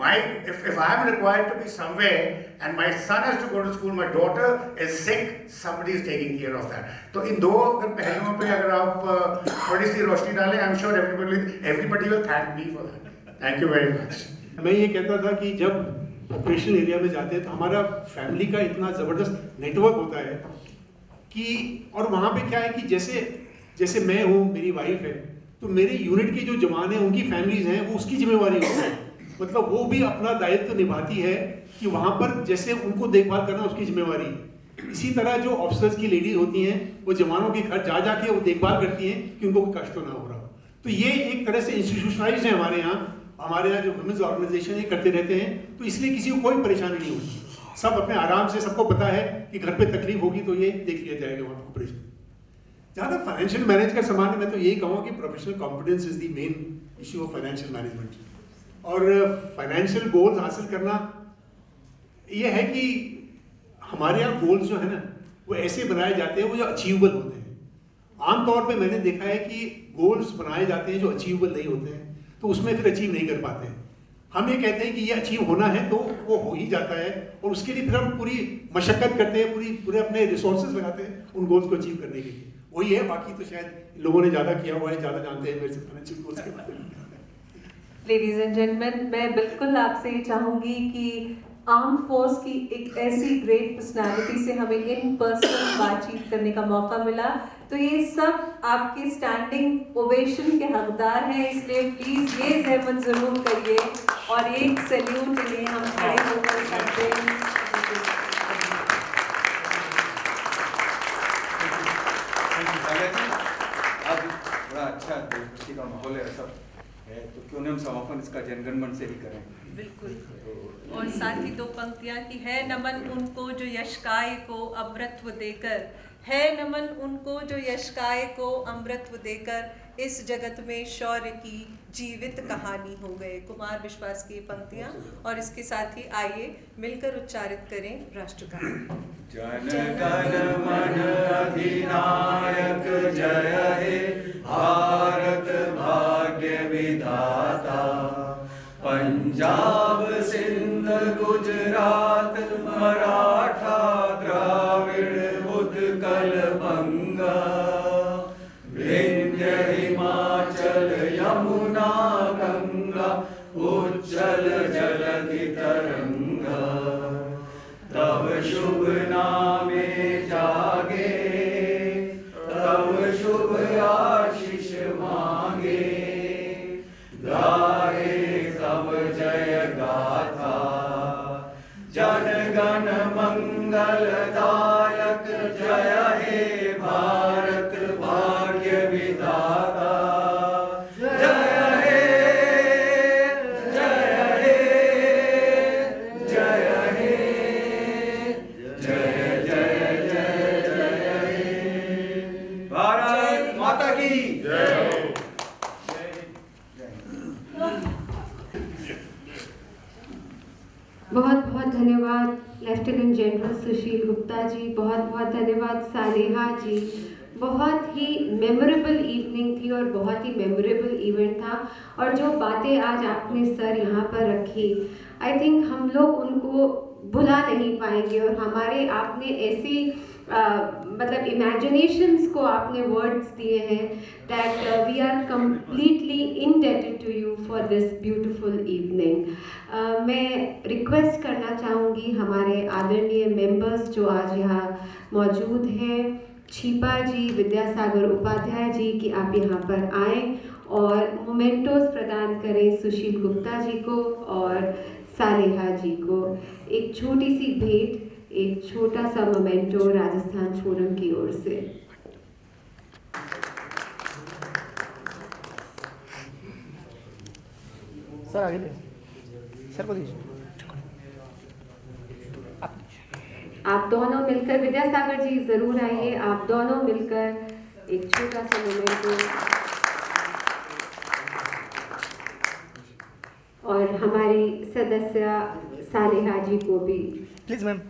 If I am required to be somewhere and my son has to go to school, my daughter is sick, somebody is taking care of that. तो इन 2 पहलुओं पे अगर आप थोड़ी सी रोशनी डालें, I'm sure everybody will thank me for that. Thank you very much. मैं ये कहता था कि जब ऑपरेशन एरिया में जाते हैं तो हमारा फैमिली का इतना ज़बरदस्त नेटवर्क होता है कि, और वहाँ पे क्या है कि जैसे मैं हूँ, मेरी वाइफ है, तो मेरे यूनिट के जो जवान हैं उनकी फैमिलीज हैं, वो उसकी जिम्मेवारी होती है, मतलब वो भी अपना दायित्व निभाती है कि वहाँ पर जैसे उनको देखभाल करना उसकी जिम्मेवारी है। इसी तरह जो ऑफिसर्स की लेडीज होती हैं वो जवानों के घर जा के वो देखभाल करती हैं कि उनको कोई कष्ट ना हो रहा हो। तो ये एक तरह से इंस्टीट्यूशनलाइज्ड है हमारे यहाँ जो वुमेन्स ऑर्गेनाइजेशन ये करते रहते हैं, तो इसलिए किसी को कोई परेशानी नहीं होती, सब अपने आराम से, सबको पता है कि घर पे तकलीफ होगी तो ये देख लिया जाएगा वहाँ ऑपरेशन। जहाँ तक फाइनेंशियल मैनेज का सवाल है, मैं तो यही कहूँगा कि professional competence is the main issue of financial management. और फाइनेंशियल गोल्स हासिल करना ये है कि हमारे यहाँ गोल्स जो है ना वो ऐसे बनाए जाते हैं वो जो अचीवेबल होते हैं। आमतौर पे मैंने देखा है कि गोल्स बनाए जाते हैं जो अचीवेबल नहीं होते हैं, तो उसमें फिर अचीव नहीं कर पाते हैं। हम ये कहते हैं कि ये अचीव होना है तो वो हो ही जाता है, और उसके लिए फिर हम पूरी मशक्कत करते हैं, पूरे अपने रिसोर्सेज लगाते हैं उन गोल्स को अचीव करने के लिए। वही है, बाकी तो शायद लोगों ने ज़्यादा किया हुआ है, ज़्यादा जानते हैं मेरे से फाइनेंशियल गोल्स के बारे में। लेडीज एंड जेंटलमैन, मैं बिल्कुल आपसे ये चाहूँगी कि आर्म फोर्स की एक ऐसी ग्रेट पर्सनालिटी से हमें इन पर्सन बातचीत करने का मौका मिला, तो ये सब आपके स्टैंडिंग ओवेशन के हकदार हैं, इसलिए प्लीज़ ये जहमत ज़रूर करिए और एक सैल्यूट के लिए हम खड़े होकर करते हैं। अब बड़ा अच्छा देशभक्ति का माहौल है, सब है, तो क्यों नहीं हम समापन इसका जनगणमन से ही करें। बिल्कुल, और साथ ही 2 पंक्तियाँ की है नमन उनको जो यशकाय को अमृतत्व देकर, है नमन उनको जो यशकाय को अमृतत्व देकर इस जगत में शौर्य की जीवित कहानी हो गए। कुमार विश्वास की पंक्तियाँ, और इसके साथ ही आइए मिलकर उच्चारित करें राष्ट्रगान। जन गण मन अधिनायक जय हे भारत भाग्य विधाता, पंजाब सिंध गुजरात मराठा द्राविड़ उत्कल बंगा, विंध्य हिमाचल यमुना गंगा उज्जल जलधि तरंगा, तब शुभ नामे जागे तब शुभ आशीष मा जय गाथा, जन गण मंगलदायक जय हे भारत भाग्य विधाता, जय हे जय हे जय हे जय जय जय जय हे। भारत माता की जय। बहुत बहुत धन्यवाद लेफ्टिनेंट जनरल सुशील गुप्ता जी, बहुत बहुत धन्यवाद सालेहा जी। बहुत ही मेमोरेबल इवनिंग थी और बहुत ही मेमोरेबल इवेंट था, और जो बातें आज आपने सर यहाँ पर रखी, आई थिंक हम लोग उनको भुला नहीं पाएंगे। और हमारे आपने ऐसी मतलब इमेजिनेशंस को आपने वर्ड्स दिए हैं that we are completely indebted to you for this beautiful evening. मैं रिक्वेस्ट करना चाहूँगी हमारे आदरणीय मेंबर्स जो आज यहाँ मौजूद हैं, छिपा जी, विद्यासागर उपाध्याय जी, कि आप यहाँ पर आएँ और मोमेंटोस प्रदान करें सुशील गुप्ता जी को और सालेहा जी को। एक छोटी सी भेंट, एक छोटा सा मोमेंटो राजस्थान फोरम की ओर से। सर आगे ले, सर को दीजिए। आप दोनों मिलकर, विद्यासागर जी जरूर आइए, आप दोनों मिलकर एक छोटा सा मोमेंटो, और हमारी सदस्य सालेहा जी को भी प्लीज मैम।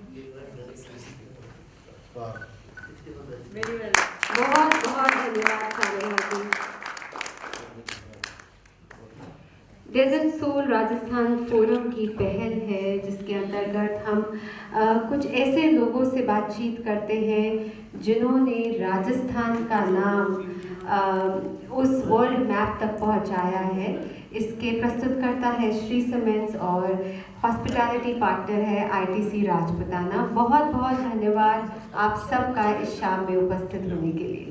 बहुत बहुत धन्यवाद सालेहा जी। डेजर्ट सोल राजस्थान फोरम की पहल है जिसके अंतर्गत हम कुछ ऐसे लोगों से बातचीत करते हैं जिन्होंने राजस्थान का नाम उस वर्ल्ड मैप तक पहुंचाया है। इसके प्रस्तुतकर्ता है श्री सीमेंट्स और हॉस्पिटैलिटी पार्टनर है ITC राजपुताना। बहुत बहुत धन्यवाद आप सबका इस शाम में उपस्थित होने के लिए।